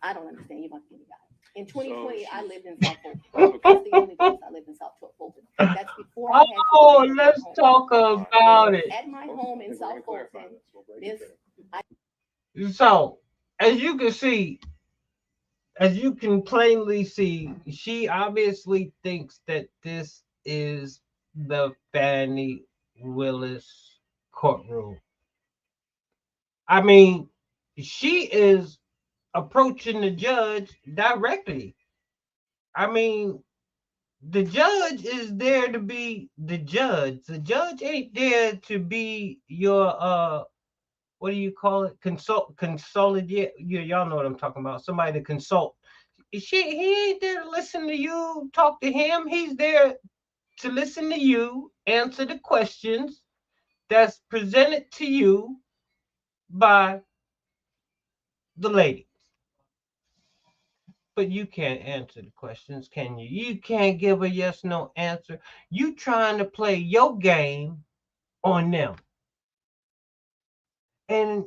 I don't understand. You must be the guy. In 2020, I lived in South Fulton. That's the only place I lived in South Fulton. That's before I had to. Oh, let's talk about it. At my home in South Fulton, So, as you can see, as you can plainly see, she obviously thinks that this is the Fannie Willis courtroom. I mean, she is approaching the judge directly. I mean, The judge is there to be the judge. The judge ain't there to be your what do you call it? Consolidate. Y'all know what I'm talking about. Somebody to consult. He ain't there to listen to you talk to him. He's there to listen to you, answer the questions that's presented to you by the lady. But you can't answer the questions, can you? You can't give a yes, no answer. You trying to play your game on them. And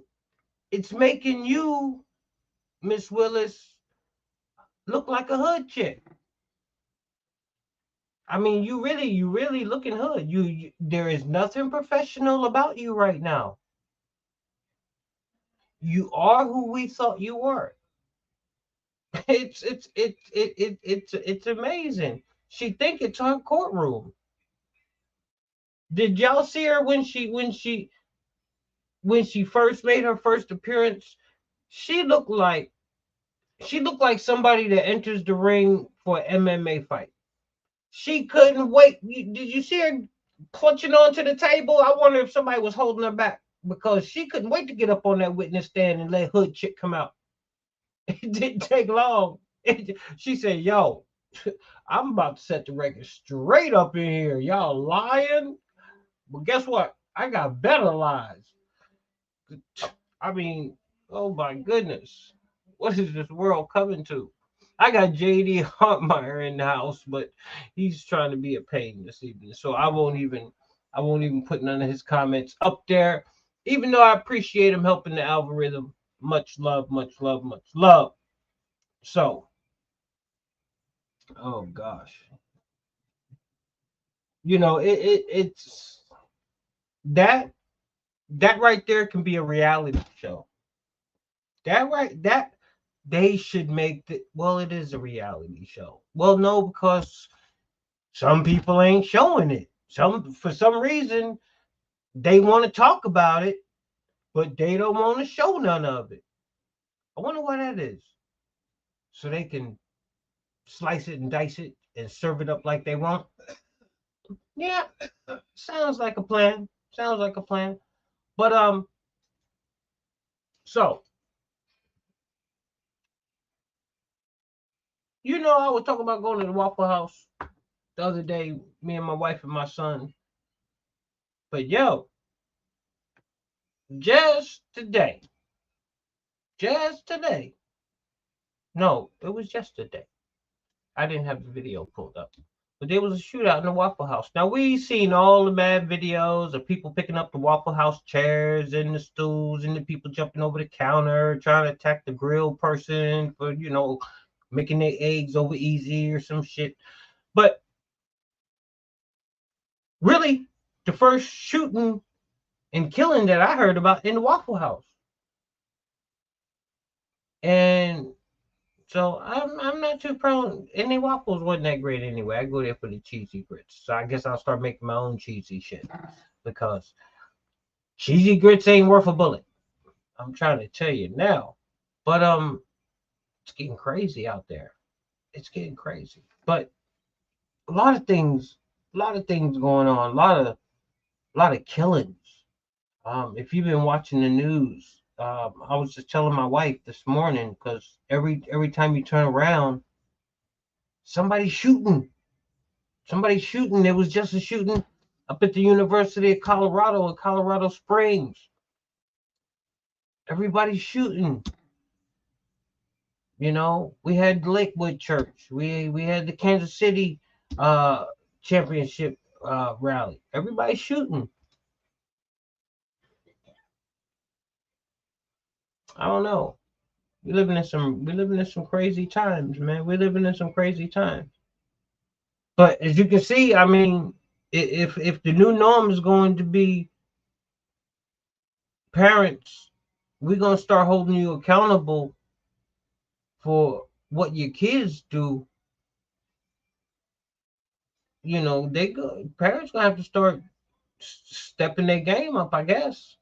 it's making you, Miss Willis, look like a hood chick. I mean, you really looking hood. There is nothing professional about you right now. You are who we thought you were. It's amazing. She think it's her courtroom. Did y'all see her when she first made her first appearance? She looked like somebody that enters the ring for an MMA fight. She couldn't wait. Did you see her clutching onto the table? I wonder if somebody was holding her back because she couldn't wait to get up on that witness stand and let HOOD-CHIC come out. It didn't take long. She said, yo, I'm about to set the record straight up in here. Y'all lying? But guess what? I got better lies. I mean, oh my goodness. What is this world coming to? I got J.D. Hartmeyer in the house, but he's trying to be a pain this evening. So I won't even put none of his comments up there, even though I appreciate him helping the algorithm. Much love, much love, much love. So, oh gosh. You know, it's that right there can be a reality show. That they should make it is a reality show. Well, no, because some people ain't showing it. For some reason they want to talk about it, but they don't want to show none of it. I wonder why that is. So they can slice it and dice it and serve it up like they want. Yeah, sounds like a plan. Sounds like a plan. But so you know, I was talking about going to the Waffle House the other day, me and my wife and my son. But yo, just today. No, it was yesterday. I didn't have the video pulled up. But there was a shootout in the Waffle House. Now, we've seen all the mad videos of people picking up the Waffle House chairs and the stools and the people jumping over the counter, trying to attack the grill person for, making their eggs over easy or some shit. But really, the first shooting and killing that I heard about in the Waffle House. And so I'm not too proud. And the waffles wasn't that great anyway. I go there for the cheesy grits. So I guess I'll start making my own cheesy shit because cheesy grits ain't worth a bullet. I'm trying to tell you now. But it's getting crazy out there. It's getting crazy. But a lot of things going on. A lot of killings. If you've been watching the news, I was just telling my wife this morning because every time you turn around, somebody's shooting. There was just a shooting up at the University of Colorado in Colorado Springs. Everybody's shooting. You know, we had Lakewood Church. We had the Kansas City championship rally. Everybody's shooting. I don't know. We're living in some crazy times, man. We're living in some crazy times. But as you can see, I mean, if the new norm is going to be parents, we're gonna start holding you accountable for what your kids do. You know, parents gonna have to start stepping their game up, I guess.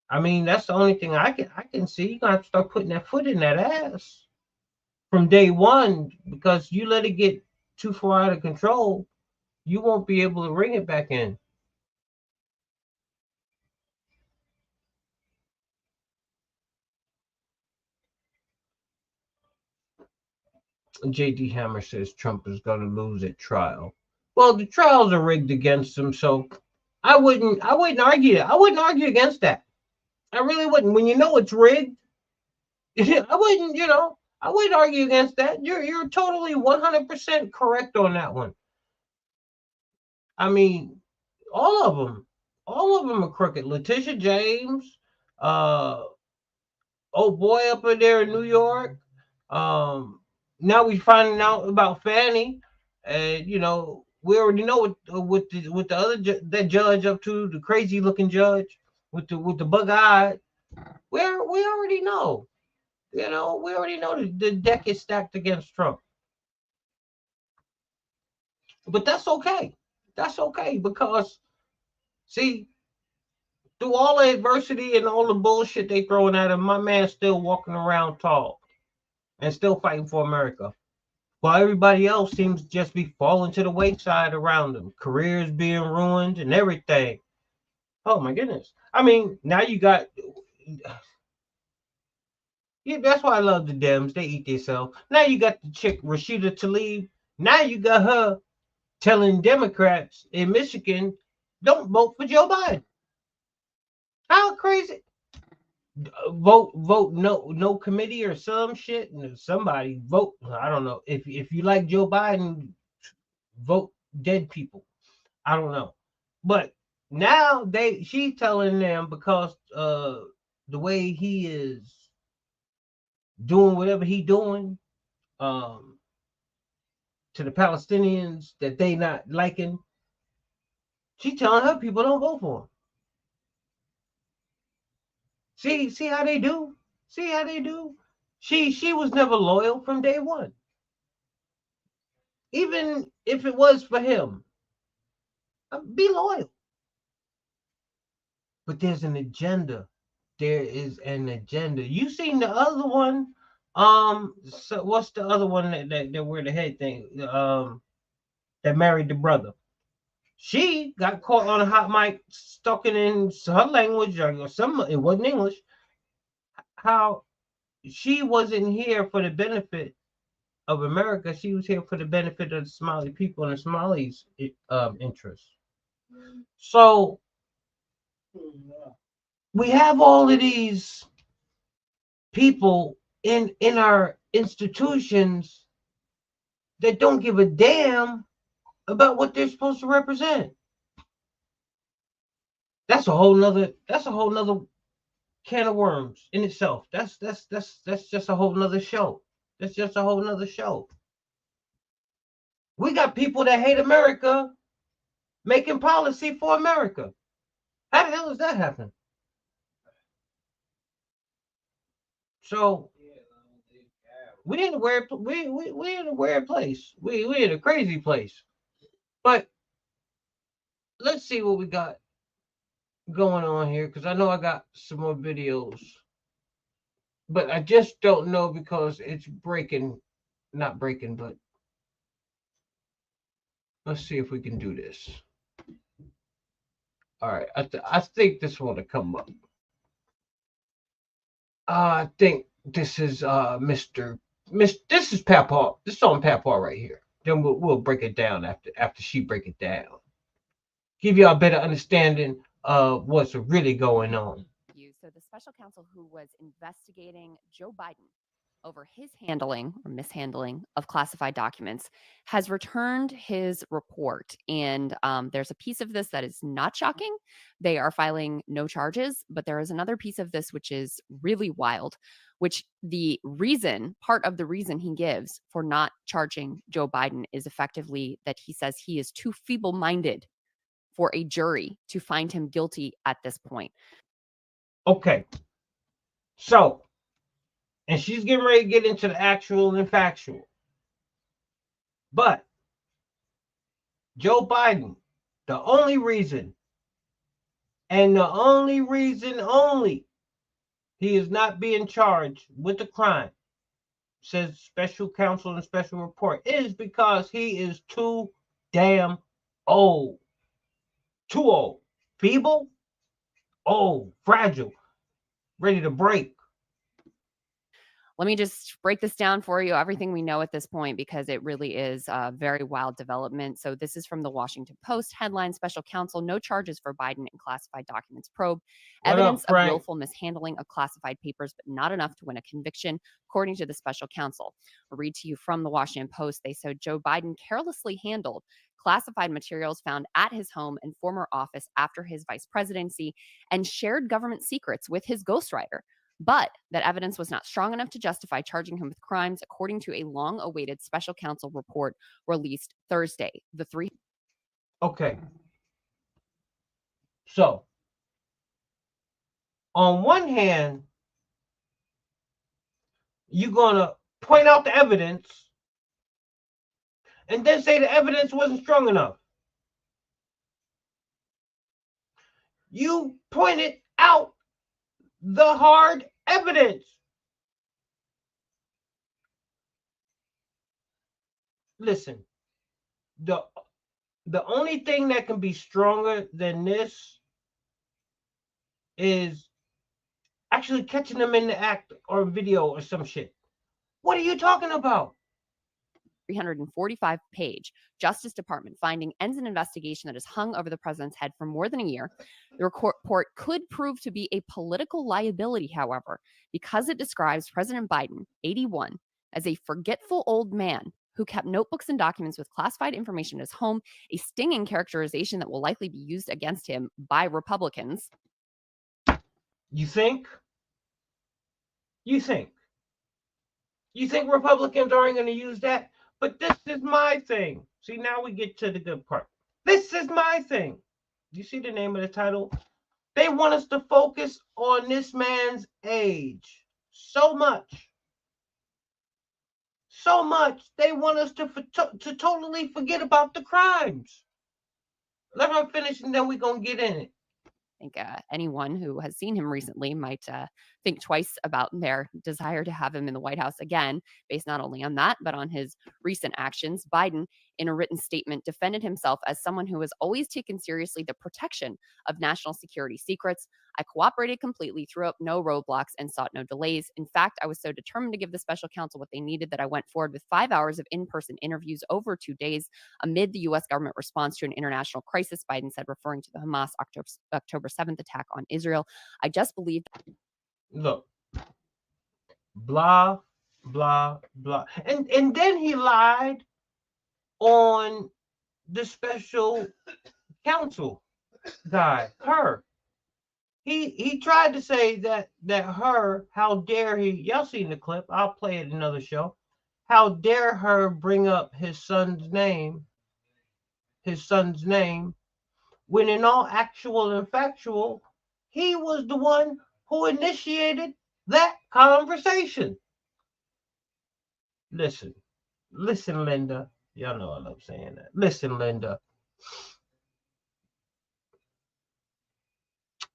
I mean, that's the only thing I can see. You're gonna have to start putting that foot in that ass from day one, because you let it get too far out of control, you won't be able to ring it back in. JD Hammer says Trump is going to lose at trial. Well, the trials are rigged against him, so I wouldn't argue. I wouldn't argue against that. I really wouldn't. When you know it's rigged, I wouldn't argue against that. You're totally 100% correct on that one. I mean, all of them are crooked. Letitia James, old boy up in there in New York. Now we're finding out about Fannie, and we already know what the other that judge up to, the crazy looking judge with the bug eye. We already know. We already know the deck is stacked against Trump. But that's okay. That's okay, because see, through all the adversity and all the bullshit they throwing at him, my man's still walking around tall and still fighting for America. While everybody else seems to just be falling to the wayside around them, careers being ruined and everything. Oh my goodness. I mean, now you got, yeah, that's why I love the Dems. They eat themselves. Now you got the chick Rashida Tlaib. Now you got her telling Democrats in Michigan, don't vote for Joe Biden. How crazy? Vote no committee or some shit. Somebody vote. I don't know. If you like Joe Biden, vote dead people. I don't know. But now she's telling them, because the way he is doing whatever he doing to the Palestinians that they not liking, she telling her people don't vote for him. See how they do? See how they do? She was never loyal from day one. Even if it was for him, be loyal. But there's an agenda. There is an agenda. You seen the other one? So what's the other one that wear the head thing? That married the brother. She got caught on a hot mic talking in her language or some. It wasn't English. How she wasn't here for the benefit of America. She was here for the benefit of the Somali people and the Somalis' interests. So we have all of these people in our institutions that don't give a damn about what they're supposed to represent. That's a whole nother can of worms in itself. That's just a whole nother show. That's just a whole nother show. We got people that hate America making policy for America. How the hell does that happen? So we in a weird we in a weird place. We in a crazy place. But let's see what we got going on here, because I know I got some more videos, but I just don't know because it's not breaking, but let's see if we can do this. All right, I think this one will come up. I think this is this is Papa. This is on Papa right here. Then we'll break it down after she break it down. Give y'all a better understanding of what's really going on. So the special counsel who was investigating Joe Biden over his handling or mishandling of classified documents has returned his report. And there's a piece of this that is not shocking. They are filing no charges, but there is another piece of this which is really wild, which part of the reason he gives for not charging Joe Biden is effectively that he says he is too feeble-minded for a jury to find him guilty at this point. Okay. So, and she's getting ready to get into the actual and factual. But Joe Biden, the only reason, and the only reason only, he is not being charged with the crime says special counsel and special report, is because he is too damn old. Too old. Feeble, old, fragile, ready to break. Let me just break this down for you, everything we know at this point, because it really is a very wild development. So this is from the Washington Post headline: Special Counsel, no charges for Biden in classified documents probe. Evidence of willful mishandling of classified papers, but not enough to win a conviction, according to the special counsel. I'll read to you from the Washington Post. They said Joe Biden carelessly handled classified materials found at his home and former office after his vice presidency and shared government secrets with his ghostwriter. But that evidence was not strong enough to justify charging him with crimes, according to a long-awaited special counsel report released Thursday. Okay. So, on one hand, you're going to point out the evidence and then say the evidence wasn't strong enough. You pointed out the hard evidence. Listen, the only thing that can be stronger than this is actually catching them in the act or video or some shit. What are you talking about? 345-page Justice Department finding ends an investigation that has hung over the president's head for more than a year. The report could prove to be a political liability, however, because it describes President Biden, 81, as a forgetful old man who kept notebooks and documents with classified information in his home, a stinging characterization that will likely be used against him by Republicans. You think? You think Republicans aren't going to use that? But this is my thing. See, now we get to the good part. This is my thing. You see the name of the title? They want us to focus on this man's age so much. So much. They want us to totally forget about the crimes. Let her finish and then we're going to get in it. I think anyone who has seen him recently might think twice about their desire to have him in the White House again, based not only on that, but on his recent actions. Biden, in a written statement, defended himself as someone who has always taken seriously the protection of national security secrets. I cooperated completely, threw up no roadblocks, and sought no delays. In fact, I was so determined to give the special counsel what they needed that I went forward with 5 hours of in-person interviews over 2 days amid the U.S. government response to an international crisis, Biden said, referring to the Hamas October 7th attack on Israel. I just believe. Look, blah, blah, blah. And then he lied on the special counsel guy, her. He tried to say that her, how dare he, y'all seen the clip, I'll play it in another show. How dare her bring up his son's name, when in all actual and factual, he was the one who initiated that conversation. Listen, Linda. Y'all know I love saying that. Listen, Linda.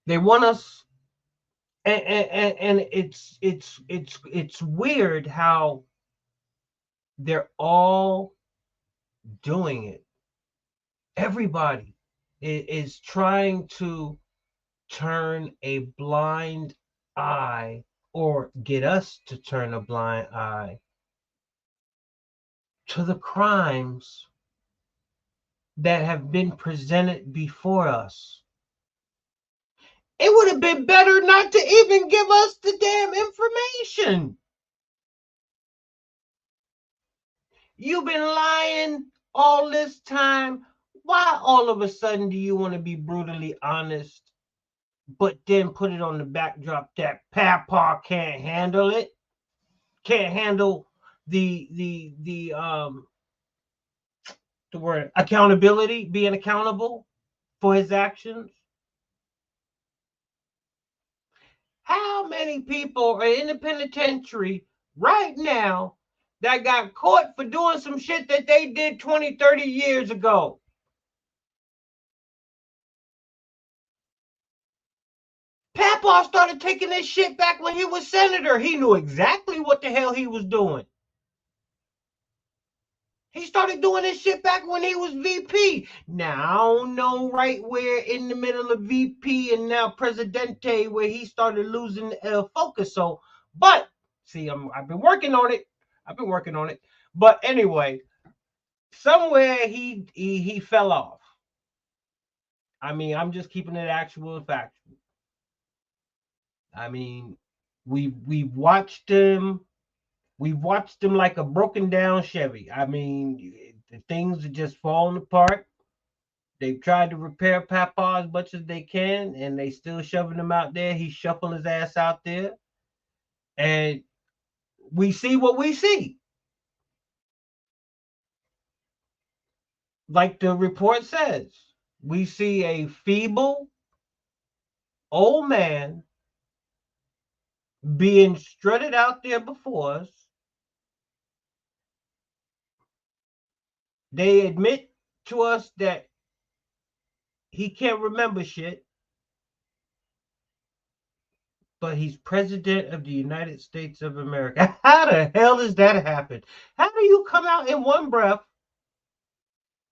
They want us, and it's weird how they're all doing it. Everybody is trying to turn a blind eye, or get us to turn a blind eye to the crimes that have been presented before us. It would have been better not to even give us the damn information. You've been lying all this time. Why all of a sudden do you want to be brutally honest, but then put it on the backdrop that Papa can't handle it? Can't handle the word accountability, being accountable for his actions? How many people are in the penitentiary right now that got caught for doing some shit that they did 20, 30 years ago? Papa started taking this shit back when he was senator. He knew exactly what the hell he was doing. He started doing this shit back when he was VP. Now, I don't know right where in the middle of VP and now Presidente where he started losing focus. So, but, see, I've been working on it. But anyway, somewhere he fell off. I mean, I'm just keeping it actual and factual. I mean, we've watched him. We've watched him like a broken down Chevy. I mean, the things are just falling apart. They've tried to repair Papa as much as they can, and they still shoving him out there. He's shuffling his ass out there. And we see what we see. Like the report says, we see a feeble old man being strutted out there before us. They admit to us that he can't remember shit, but he's president of the United States of America. How the hell does that happen? How do you come out in one breath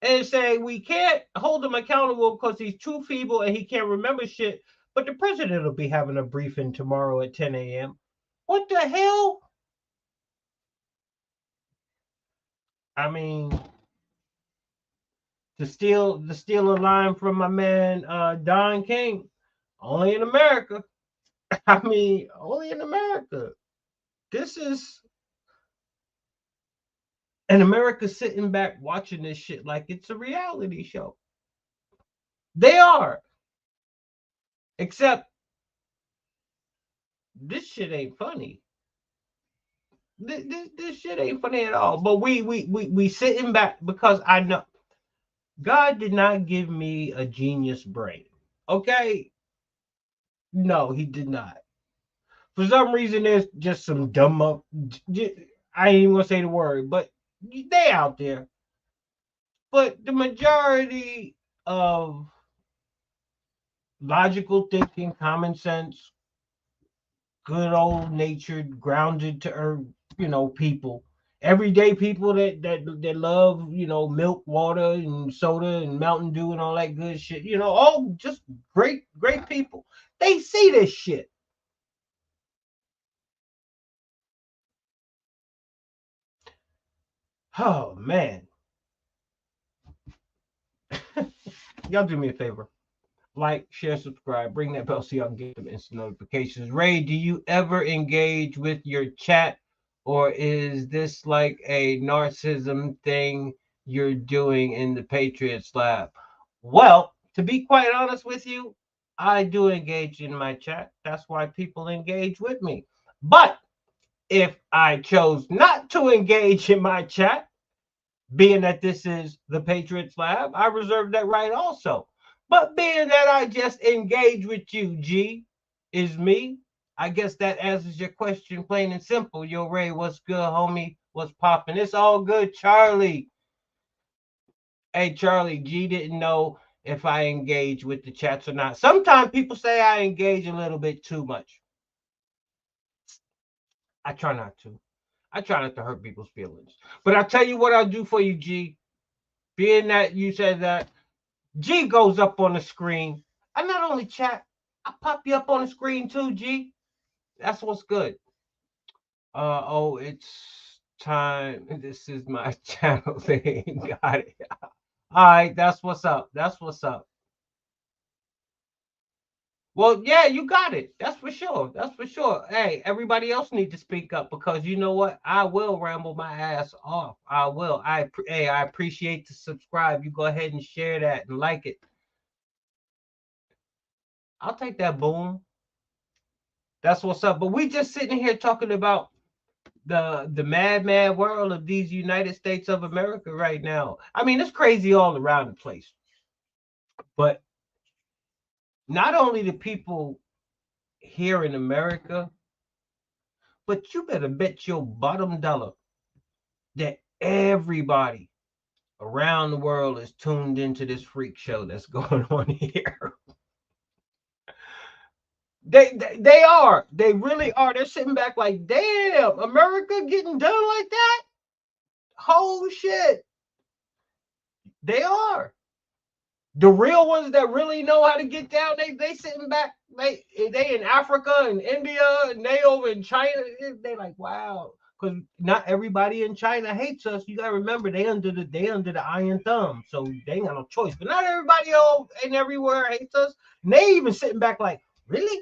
and say we can't hold him accountable because he's too feeble and he can't remember shit, but the president will be having a briefing tomorrow at 10 a.m.? What the hell? I mean, to steal a line from my man Don King, only in America. I mean, only in America. This is and America sitting back watching this shit like it's a reality show. They are. Except this shit ain't funny. This shit ain't funny at all. But we sitting back because I know God did not give me a genius brain. Okay? No, he did not. For some reason, there's just some dumb up. I ain't even gonna say the word, but they out there. But the majority of logical thinking, common sense, good old natured, grounded to earth, people, everyday people that love, milk, water, and soda, and Mountain Dew, and all that good shit. All just great people. They see this shit. Oh man. Y'all do me a favor. Like, share, subscribe, bring that bell so y'all can get them instant notifications. Ray, do you ever engage with your chat, or is this like a narcissism thing you're doing in the Patriots Lab? Well, to be quite honest with you, I do engage in my chat. That's why people engage with me. But if I chose not to engage in my chat, being that this is the Patriots Lab, I reserve that right also. But being that I just engage with you, G, is me, I guess that answers your question plain and simple. Yo, Ray, what's good, homie? What's popping? It's all good, Charlie. Hey, Charlie, G didn't know if I engage with the chats or not. Sometimes people say I engage a little bit too much. I try not to. I try not to hurt people's feelings. But I'll tell you what I'll do for you, G. Being that you said that, G goes up on the screen. I not only chat, I pop you up on the screen too, G. That's what's good. Oh, it's time. This is my channel thing. Got it. All right, that's what's up. That's what's up. Well, yeah, you got it. That's for sure. That's for sure. Hey, everybody else need to speak up because you know what? I will ramble my ass off. I will. I appreciate the subscribe. You go ahead and share that and like it. I'll take that, boom. That's what's up. But we just sitting here talking about the mad world of these United States of America right now. I mean, it's crazy all around the place. But not only the people here in America, but you better bet your bottom dollar that everybody around the world is tuned into this freak show that's going on here. They are. They really are. They're sitting back like, damn, America getting done like that? Oh, shit. They are. The real ones that really know how to get down, they sitting back. They in Africa and India, and they over in China. They like, wow. Because not everybody in China hates us. You gotta remember they under the iron thumb, so they ain't got no choice. But not everybody all and everywhere hates us. And they even sitting back like, really?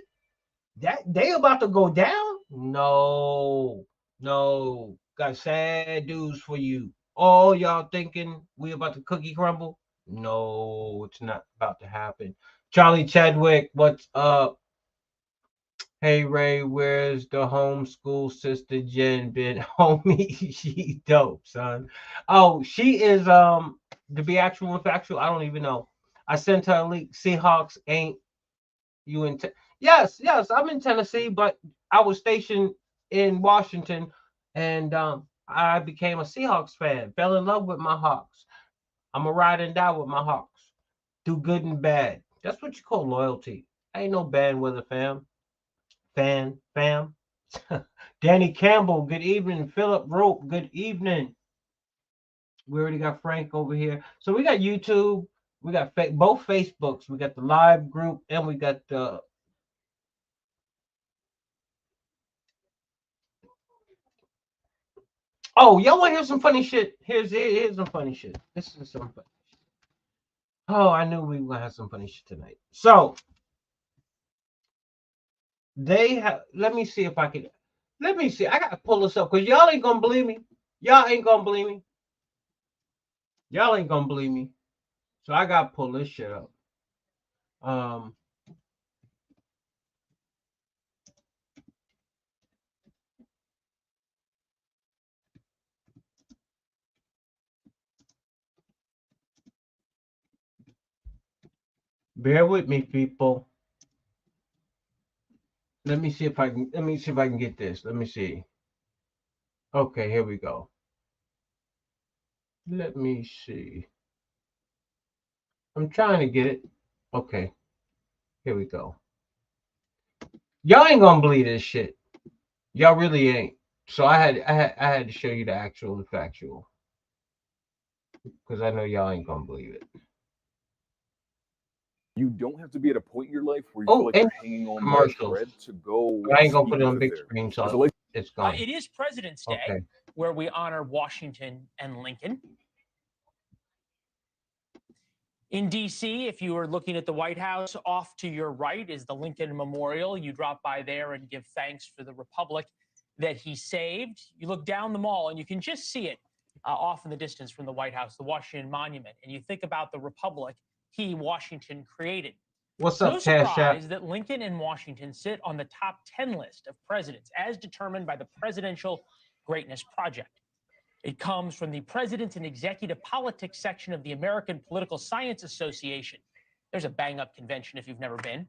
That they about to go down? No. Got sad news for you. All y'all thinking we about to cookie crumble? No, it's not about to happen. Charlie Chadwick, what's up? Hey Ray, where's the homeschool sister Jen been? Homie, she dope, son. Oh, she is to be actual and factual, I don't even know. I sent her a link. Seahawks ain't you in Yes, I'm in Tennessee, but I was stationed in Washington, and I became a Seahawks fan. Fell in love with my Hawks. I'm a ride and die with my Hawks. Do good and bad. That's what you call loyalty. Ain't no bad weather fam. Danny Campbell, good evening. Philip Rope, good evening. We already got Frank over here. So we got YouTube. We got both Facebooks. We got the live group, and we got the oh, y'all want to hear some funny shit? Here's some funny shit. This is some funny shit. Oh, I knew we were going to have some funny shit tonight. So, they have, let me see. I got to pull this up because y'all ain't going to believe me. Y'all ain't going to believe me. So, I got to pull this shit up. Bear with me, people. Let me see if I can get this. Let me see. Okay, here we go. Let me see. I'm trying to get it. Okay. Here we go. Y'all ain't gonna believe this shit. Y'all really ain't. So I had to show you the actual and factual. Because I know y'all ain't gonna believe it. You don't have to be at a point in your life where you feel like you're hanging on by a thread to go. I ain't gonna put it on big screen, so it's gone. It is President's Day, where we honor Washington and Lincoln. In D.C., if you are looking at the White House, off to your right is the Lincoln Memorial. You drop by there and give thanks for the republic that he saved. You look down the mall and you can just see it off in the distance from the White House, the Washington Monument. And you think about the republic Washington created. What's up, no Cash surprise App? that Lincoln and Washington sit on the top 10 list of presidents as determined by the Presidential Greatness Project. It comes from the Presidents and Executive Politics section of the American Political Science Association. There's a bang-up convention if you've never been.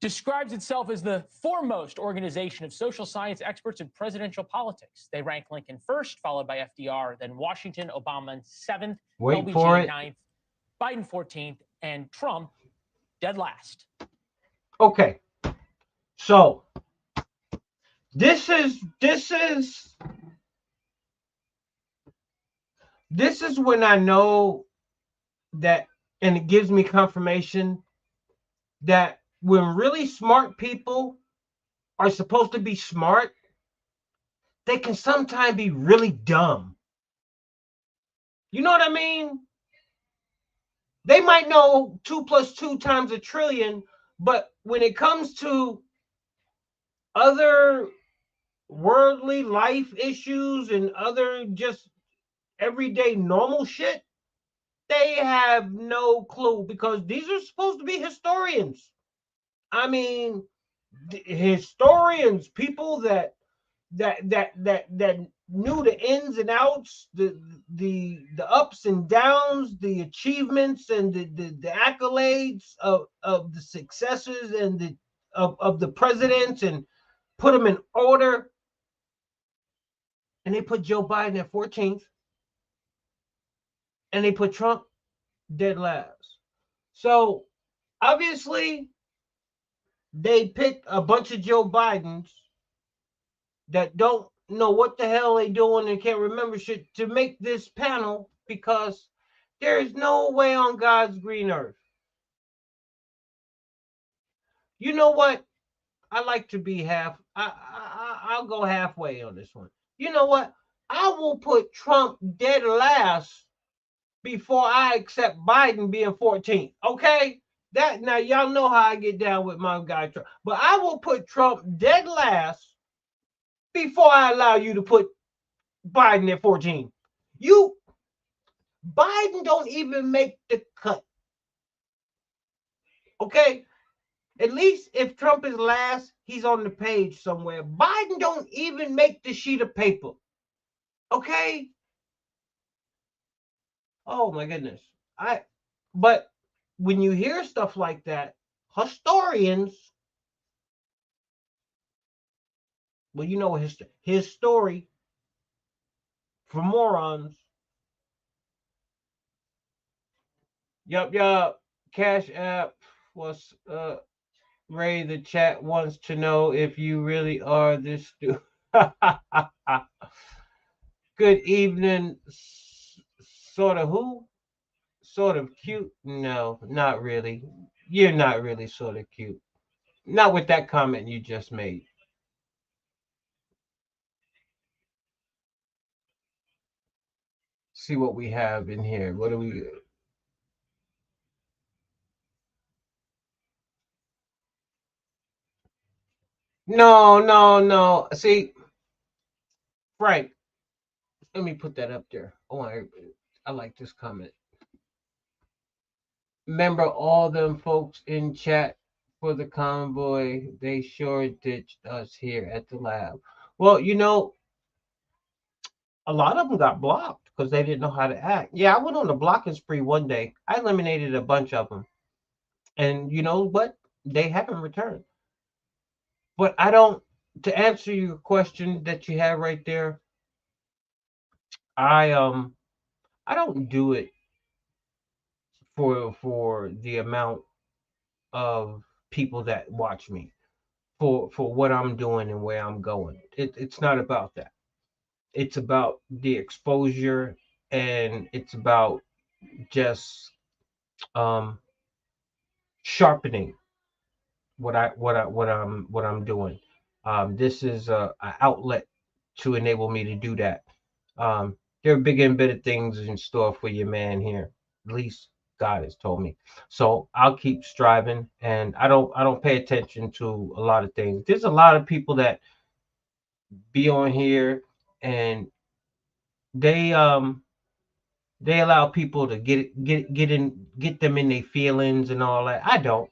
Describes itself as the foremost organization of social science experts in presidential politics. They rank Lincoln first, followed by FDR, then Washington, Obama 7th, LBJ 9th, Biden 14th, and Trump dead last. Okay. So this is when I know that, and it gives me confirmation that when really smart people are supposed to be smart, they can sometimes be really dumb. You know what I mean? They might know 2 + 2 = 1 trillion, but when it comes to other worldly life issues and other just everyday normal shit, they have no clue because these are supposed to be historians. I mean, historians, people that knew the ins and outs, the ups and downs, the achievements and the accolades of the successes and of the presidents, and put them in order. And they put Joe Biden at 14th, and they put Trump dead last. So obviously they picked a bunch of Joe Bidens that don't know what the hell they doing and can't remember shit to make this panel, because There is no way on God's green earth. You know what? I like to be I'll go halfway on this one. You know what? I will put Trump dead last before I accept Biden being 14th. Okay? That now y'all know how I get down with my guy Trump. But I will put Trump dead last before I allow you to put Biden at 14. Biden don't even make the cut. Okay? At least if Trump is last, he's on the page somewhere. Biden don't even make the sheet of paper. Okay? Oh my goodness. But when you hear stuff like that, historians, well, you know his story for morons. Yup. Cash App was Ray, the chat wants to know if you really are this dude. Good evening. Sort of who? Sort of cute? No, not really. You're not really sort of cute. Not with that comment you just made. See what we have in here. What do we... No. See, Frank, let me put that up there. Oh, I like this comment. Remember all them folks in chat for the convoy? They sure ditched us here at the lab. Well, you know, a lot of them got blocked because they didn't know how to act. Yeah, I went on a blocking spree one day. I eliminated a bunch of them. And you know what? They haven't returned. But I don't, to answer your question that you have right there, I don't do it for the amount of people that watch me, for what I'm doing and where I'm going. It's not about that. It's about the exposure, and it's about just sharpening what I'm doing. This is a outlet to enable me to do that. There are big and better things in store for your man here. At least God has told me. So I'll keep striving, and I don't pay attention to a lot of things. There's a lot of people that be on here, and they allow people to get them in their feelings and all that. I don't.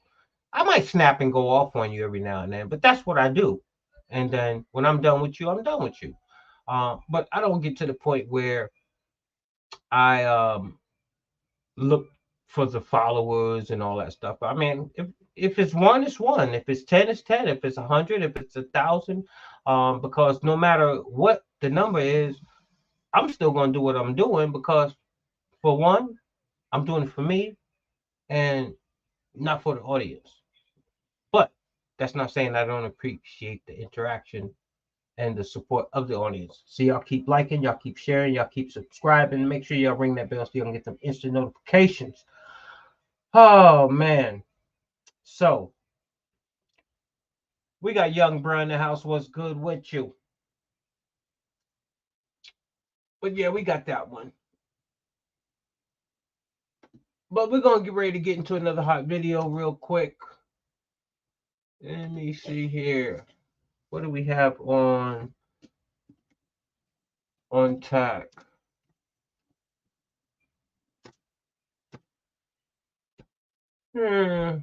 I might snap and go off on you every now and then, but that's what I do. And then when I'm done with you, I'm done with you. But I don't get to the point where I look for the followers and all that stuff. I mean, if it's one, it's one. If it's 10, it's 10. If it's 100, if it's 1,000, because no matter what the number is, I'm still going to do what I'm doing, because for one, I'm doing it for me and not for the audience. But that's not saying I don't appreciate the interaction and the support of the audience. So y'all keep liking, y'all keep sharing, y'all keep subscribing. Make sure y'all ring that bell so you can get them instant notifications. Oh man. So we got Young Brown in the house. What's good with you? But yeah, we got that one. But we're gonna get ready to get into another hot video real quick. Let me see here. What do we have on tag? My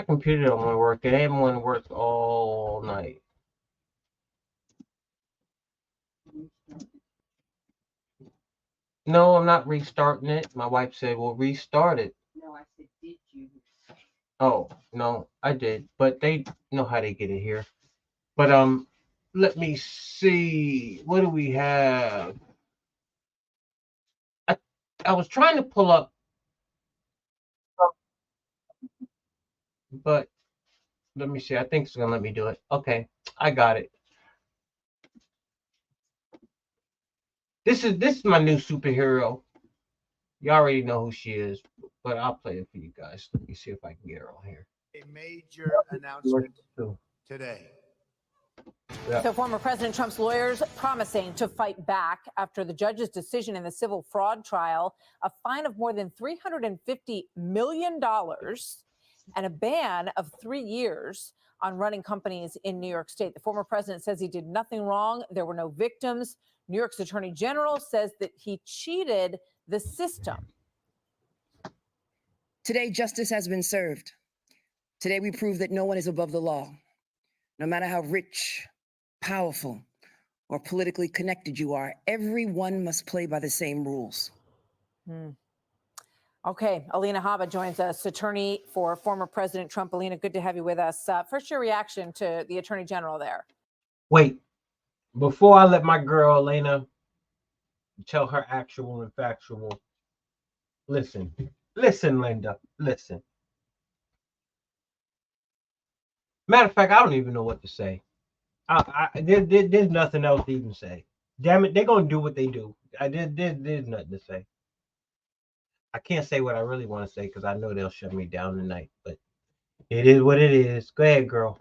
computer don't want to work. It ain't want to work all night. No, I'm not restarting it. My wife said, well, restart it. No, I said, did you? Oh, no, I did. But they know how they get it here. But let me see. What do we have? I was trying to pull up, but Let me see. I think it's gonna let me do it. Okay, I got it. This is my new superhero. You already know who she is, but I'll play it for you guys. Let me see if I can get her on here. A major announcement today. Yeah. So former President Trump's lawyers promising to fight back after the judge's decision in the civil fraud trial, a fine of more than $350 million and a ban of 3 years on running companies in New York State. The former president says he did nothing wrong. There were no victims. New York's attorney general says that he cheated the system. Today, justice has been served. Today, we prove that no one is above the law. No matter how rich, powerful, or politically connected you are, everyone must play by the same rules. Okay, Alina Habba joins us, attorney for former President Trump. Alina, good to have you with us. First, your reaction to the attorney general there. Wait, before I let my girl Elena tell her actual and factual, listen, Linda, listen. Matter of fact, I don't even know what to say. There's nothing else to even say. Damn it, they're gonna do what they do. There's nothing to say. I can't say what I really want to say because I know they'll shut me down tonight. But it is what it is. Go ahead, girl.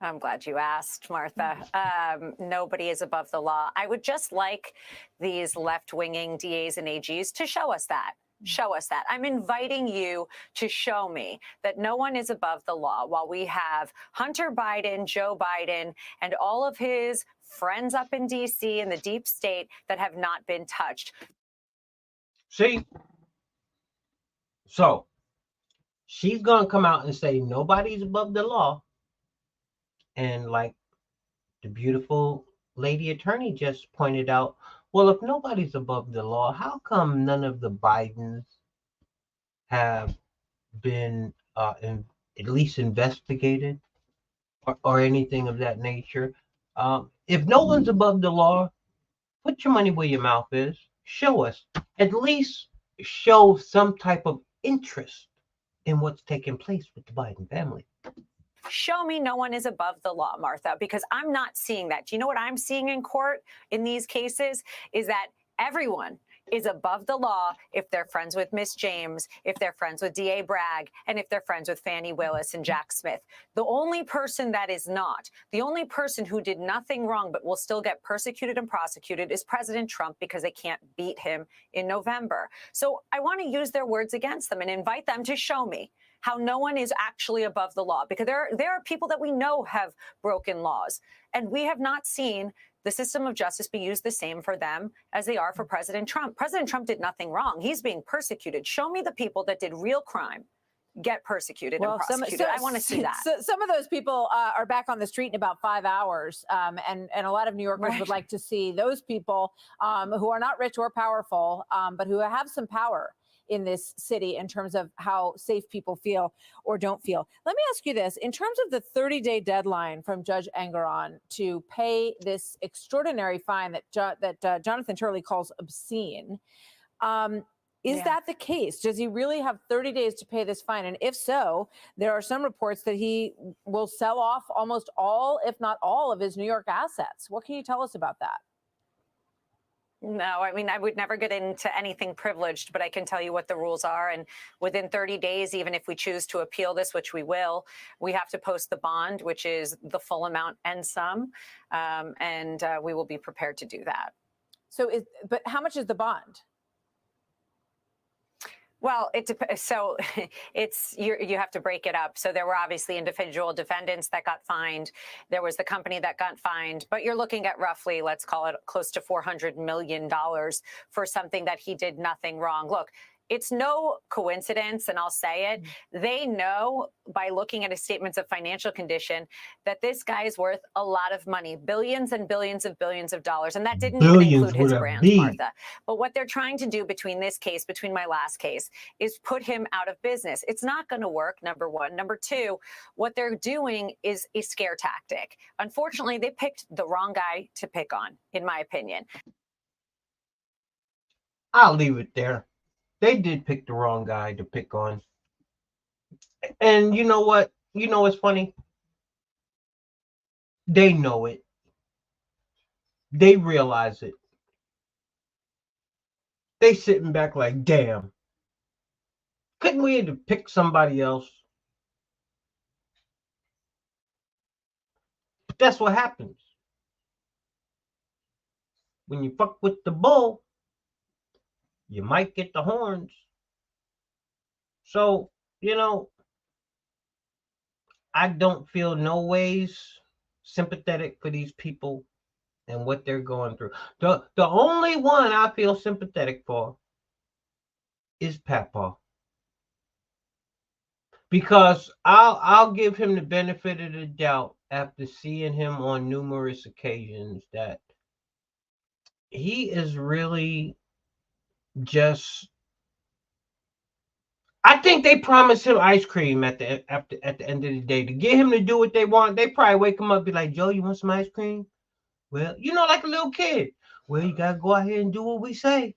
I'm glad you asked, Martha. Nobody is above the law. I would just like these left-winging DAs and AGs to show us that. Show us that. I'm inviting you to show me that no one is above the law while we have Hunter Biden, Joe Biden, and all of his friends up in D.C. and the deep state that have not been touched. See? So, she's going to come out and say nobody's above the law. And like the beautiful lady attorney just pointed out, well, if nobody's above the law, how come none of the Bidens have been at least investigated or anything of that nature? If no one's above the law, put your money where your mouth is. Show us. At least show some type of interest in what's taking place with the Biden family. Show me no one is above the law, Martha, because I'm not seeing that. Do you know what I'm seeing in court in these cases is that everyone is above the law if they're friends with Miss James, if they're friends with DA Bragg, and if they're friends with Fani Willis and Jack Smith. The only person that is not, the only person who did nothing wrong but will still get persecuted and prosecuted is President Trump because they can't beat him in November. So I want to use their words against them and invite them to show me how no one is actually above the law, because there are people that we know have broken laws, and we have not seen the system of justice be used the same for them as they are for President Trump. President Trump did nothing wrong. He's being persecuted. Show me the people that did real crime get persecuted and prosecuted. I want to see that. Some of those people are back on the street in about 5 hours, and a lot of New Yorkers would like to see those people who are not rich or powerful, but who have some power in this city in terms of how safe people feel or don't feel. Let me ask you this. In terms of the 30-day deadline from Judge Engoron to pay this extraordinary fine that Jonathan Turley calls obscene, is that the case? Does he really have 30 days to pay this fine? And if so, there are some reports that he will sell off almost all, if not all, of his New York assets. What can you tell us about that? No, I mean, I would never get into anything privileged, but I can tell you what the rules are. And within 30 days, even if we choose to appeal this, which we will, we have to post the bond, which is the full amount and some. And we will be prepared to do that. So, but how much is the bond? Well, so it's you have to break it up. So there were obviously individual defendants that got fined. There was the company that got fined, but you're looking at roughly, let's call it close to $400 million for something that he did nothing wrong. Look, it's no coincidence, and I'll say it. They know by looking at his statements of financial condition that this guy is worth a lot of money, billions and billions of dollars. And that didn't even include his brands, Martha. But what they're trying to do between this case, between my last case, is put him out of business. It's not going to work, number one. Number two, what they're doing is a scare tactic. Unfortunately, they picked the wrong guy to pick on, in my opinion. I'll leave it there. They did pick the wrong guy to pick on. And you know what? you know what's funny? They know it. They realize it. They sitting back like, damn. Couldn't we have picked somebody else? But that's what happens. When you fuck with the bull, you might get the horns. So, you know, I don't feel no ways sympathetic for these people and what they're going through. The only one I feel sympathetic for is Papa. Because I'll give him the benefit of the doubt after seeing him on numerous occasions that he is really just, I think they promised him ice cream at the end of the day to get him to do what they want. They probably wake him up and be like, Joe, you want some ice cream? Well, you know, like a little kid. Well, you gotta go ahead and do what we say.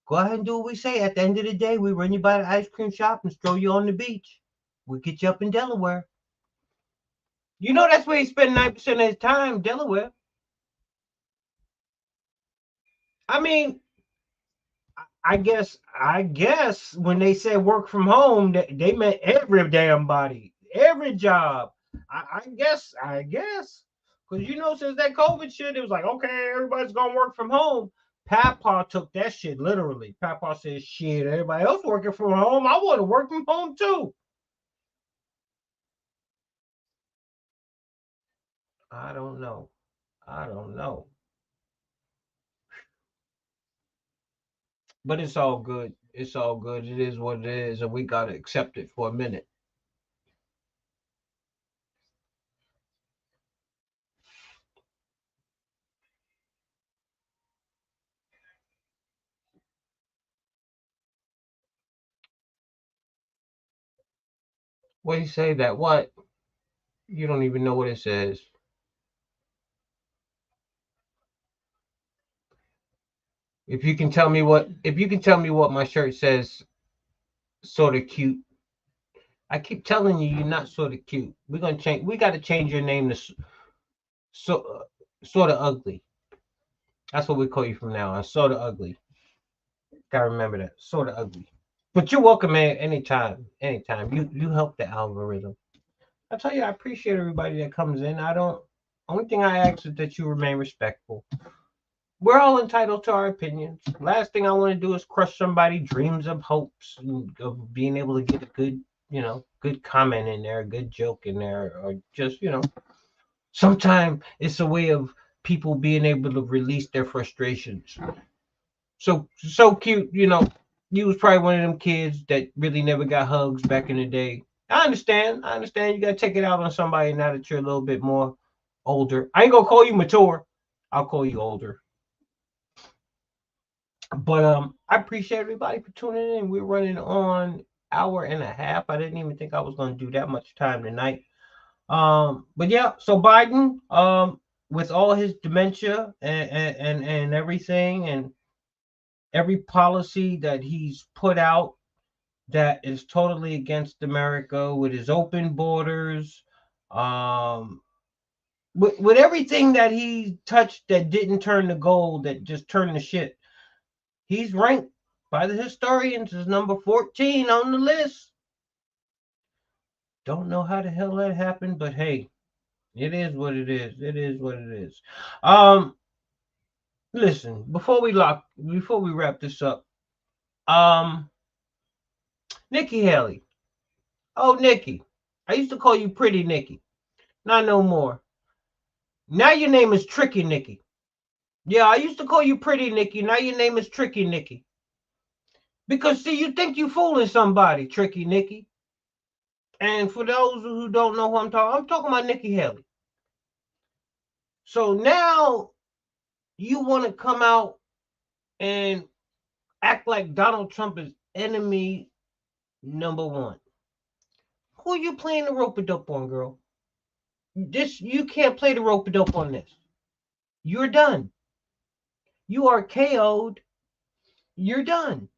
Go ahead and do what we say. At the end of the day, we run you by the ice cream shop and throw you on the beach. We'll get you up in Delaware. You know that's where he spent 9% of his time, Delaware. I mean, I guess when they said work from home, they meant every damn body, every job. I guess. Because, you know, since that COVID shit, it was like, okay, everybody's going to work from home. Papa took that shit literally. Papa said, shit, everybody else working from home. I want to work from home too. I don't know. But it's all good. It's all good. It is what it is, and we got to accept it for a minute. What do you say that? What? You don't even know what it says. If you can tell me what my shirt says, sort of cute. I keep telling you, you're not sort of cute. We're gonna change. We got to change your name to sort of ugly. That's what we call you from now on. Sort of ugly. Gotta remember that. Sort of ugly. But you're welcome, man. Anytime. You help the algorithm. I tell you, I appreciate everybody that comes in. Only thing I ask is that you remain respectful. We're all entitled to our opinions. Last thing I want to do is crush somebody's dreams of hopes of being able to get a good, good comment in there, a good joke in there, or just, sometimes it's a way of people being able to release their frustrations. So cute, you was probably one of them kids that really never got hugs back in the day. I understand. You got to take it out on somebody now that you're a little bit more older. I ain't going to call you mature. I'll call you older. But I appreciate everybody for tuning in. We're running on 1.5 hours. I didn't even think I was going to do that much time tonight. But yeah, so Biden, with all his dementia and everything, and every policy that he's put out that is totally against America, with his open borders, with everything that he touched that didn't turn to gold, that just turned to shit. He's ranked by the historians as number 14 on the list. Don't know how the hell that happened, but hey, it is what it is. It is what it is. Listen, before we wrap this up, Nikki Haley. Oh, Nikki. I used to call you Pretty Nikki. Not no more. Now your name is Tricky Nikki. Yeah, I used to call you Pretty Nikki. Now your name is Tricky Nikki. Because, see, you think you fooling somebody, Tricky Nikki. And for those who don't know who I'm talking about Nikki Haley. So now you want to come out and act like Donald Trump is enemy number one. Who are you playing the rope-a-dope on, girl? You can't play the rope-a-dope on this. You're done. You are KO'd. You're done.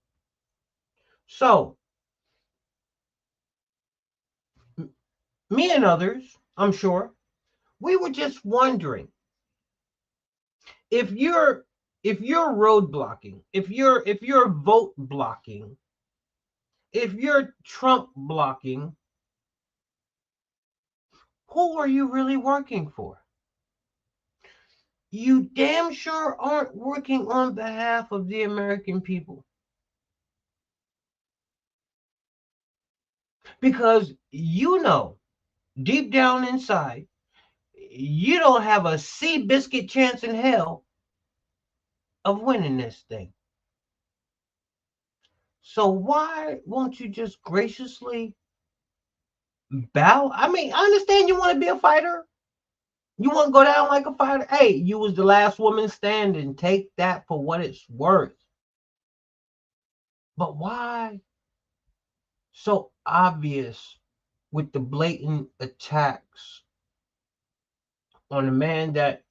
So, me and others, I'm sure, we were just wondering if you're road blocking, if you're vote blocking, if you're Trump blocking, who are you really working for? You damn sure aren't working on behalf of the American people. Because you know, deep down inside, you don't have a sea biscuit chance in hell of winning this thing. So why won't you just graciously bow? I mean, I understand you want to be a fighter. You want to go down like a fighter. Hey, you was the last woman standing. Take that for what it's worth. But why so obvious with the blatant attacks on a man that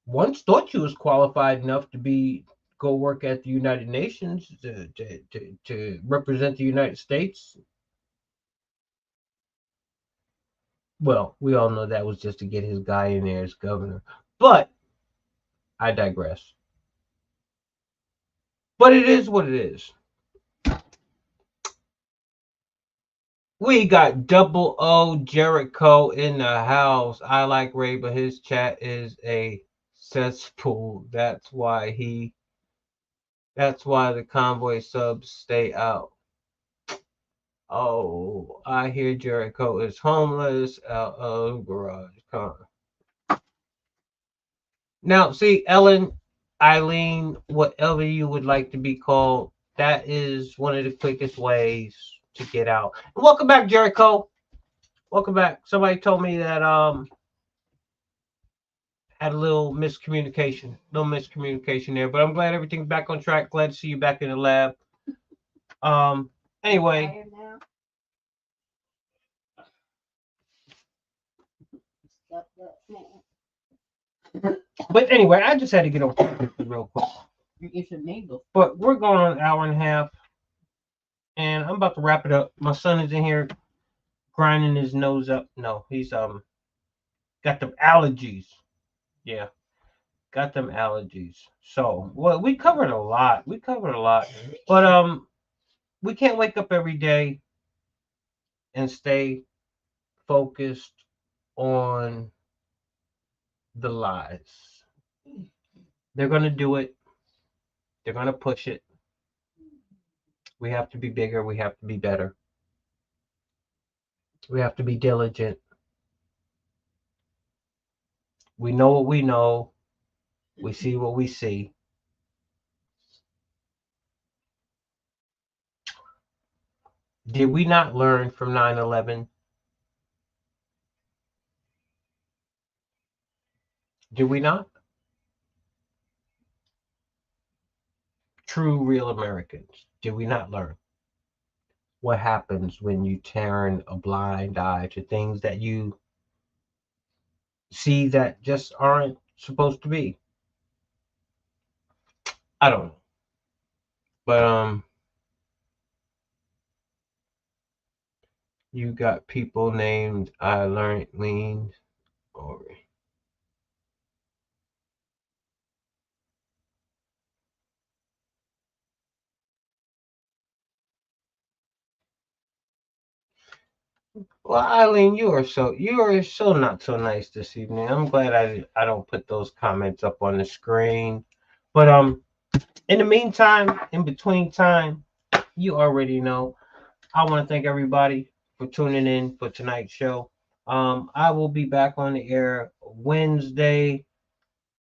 once thought you was qualified enough to go work at the United Nations to represent the United States? Well, we all know that was just to get his guy in there as governor. But I digress. But it is what it is. We got Double O Jericho in the house. I like Ray, but his chat is a cesspool. That's why the convoy subs stay out. Oh, I hear Jericho is homeless out of garage car. Now, see, Ellen, Eileen, whatever you would like to be called, that is one of the quickest ways to get out. And welcome back, Jericho. Welcome back. Somebody told me that had a little miscommunication there, but I'm glad everything's back on track. Glad to see you back in the lab. Anyway. But anyway, I just had to get on real quick. But we're going on an hour and a half, and I'm about to wrap it up. My son is in here grinding his nose up. No, he's got them allergies. Yeah, got them allergies. So, well, we covered a lot. But we can't wake up every day and stay focused on the lies. They're going to do it. They're going to push it. We have to be bigger. We have to be better. We have to be diligent. We know what we know. We see what we see. Did we not learn from 9/11? Did we not? True, real Americans, did we not learn what happens when you turn a blind eye to things that you see that just aren't supposed to be? I don't know. But you got people named Eileen or well, Eileen, you are so not so nice this evening. I'm glad I don't put those comments up on the screen. But in the meantime, in between time, you already know. I want to thank everybody for tuning in for tonight's show. I will be back on the air Wednesday,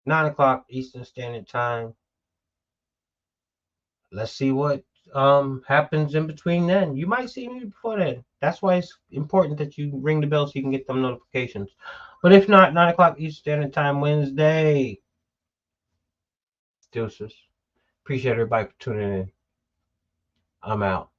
9 o'clock Eastern Standard Time. Let's see what happens in between then. You might see me before then. That's why it's important that you ring the bell so you can get them notifications. But if not, 9 o'clock Eastern Standard Time Wednesday. Deuces. Appreciate everybody for tuning in. I'm out.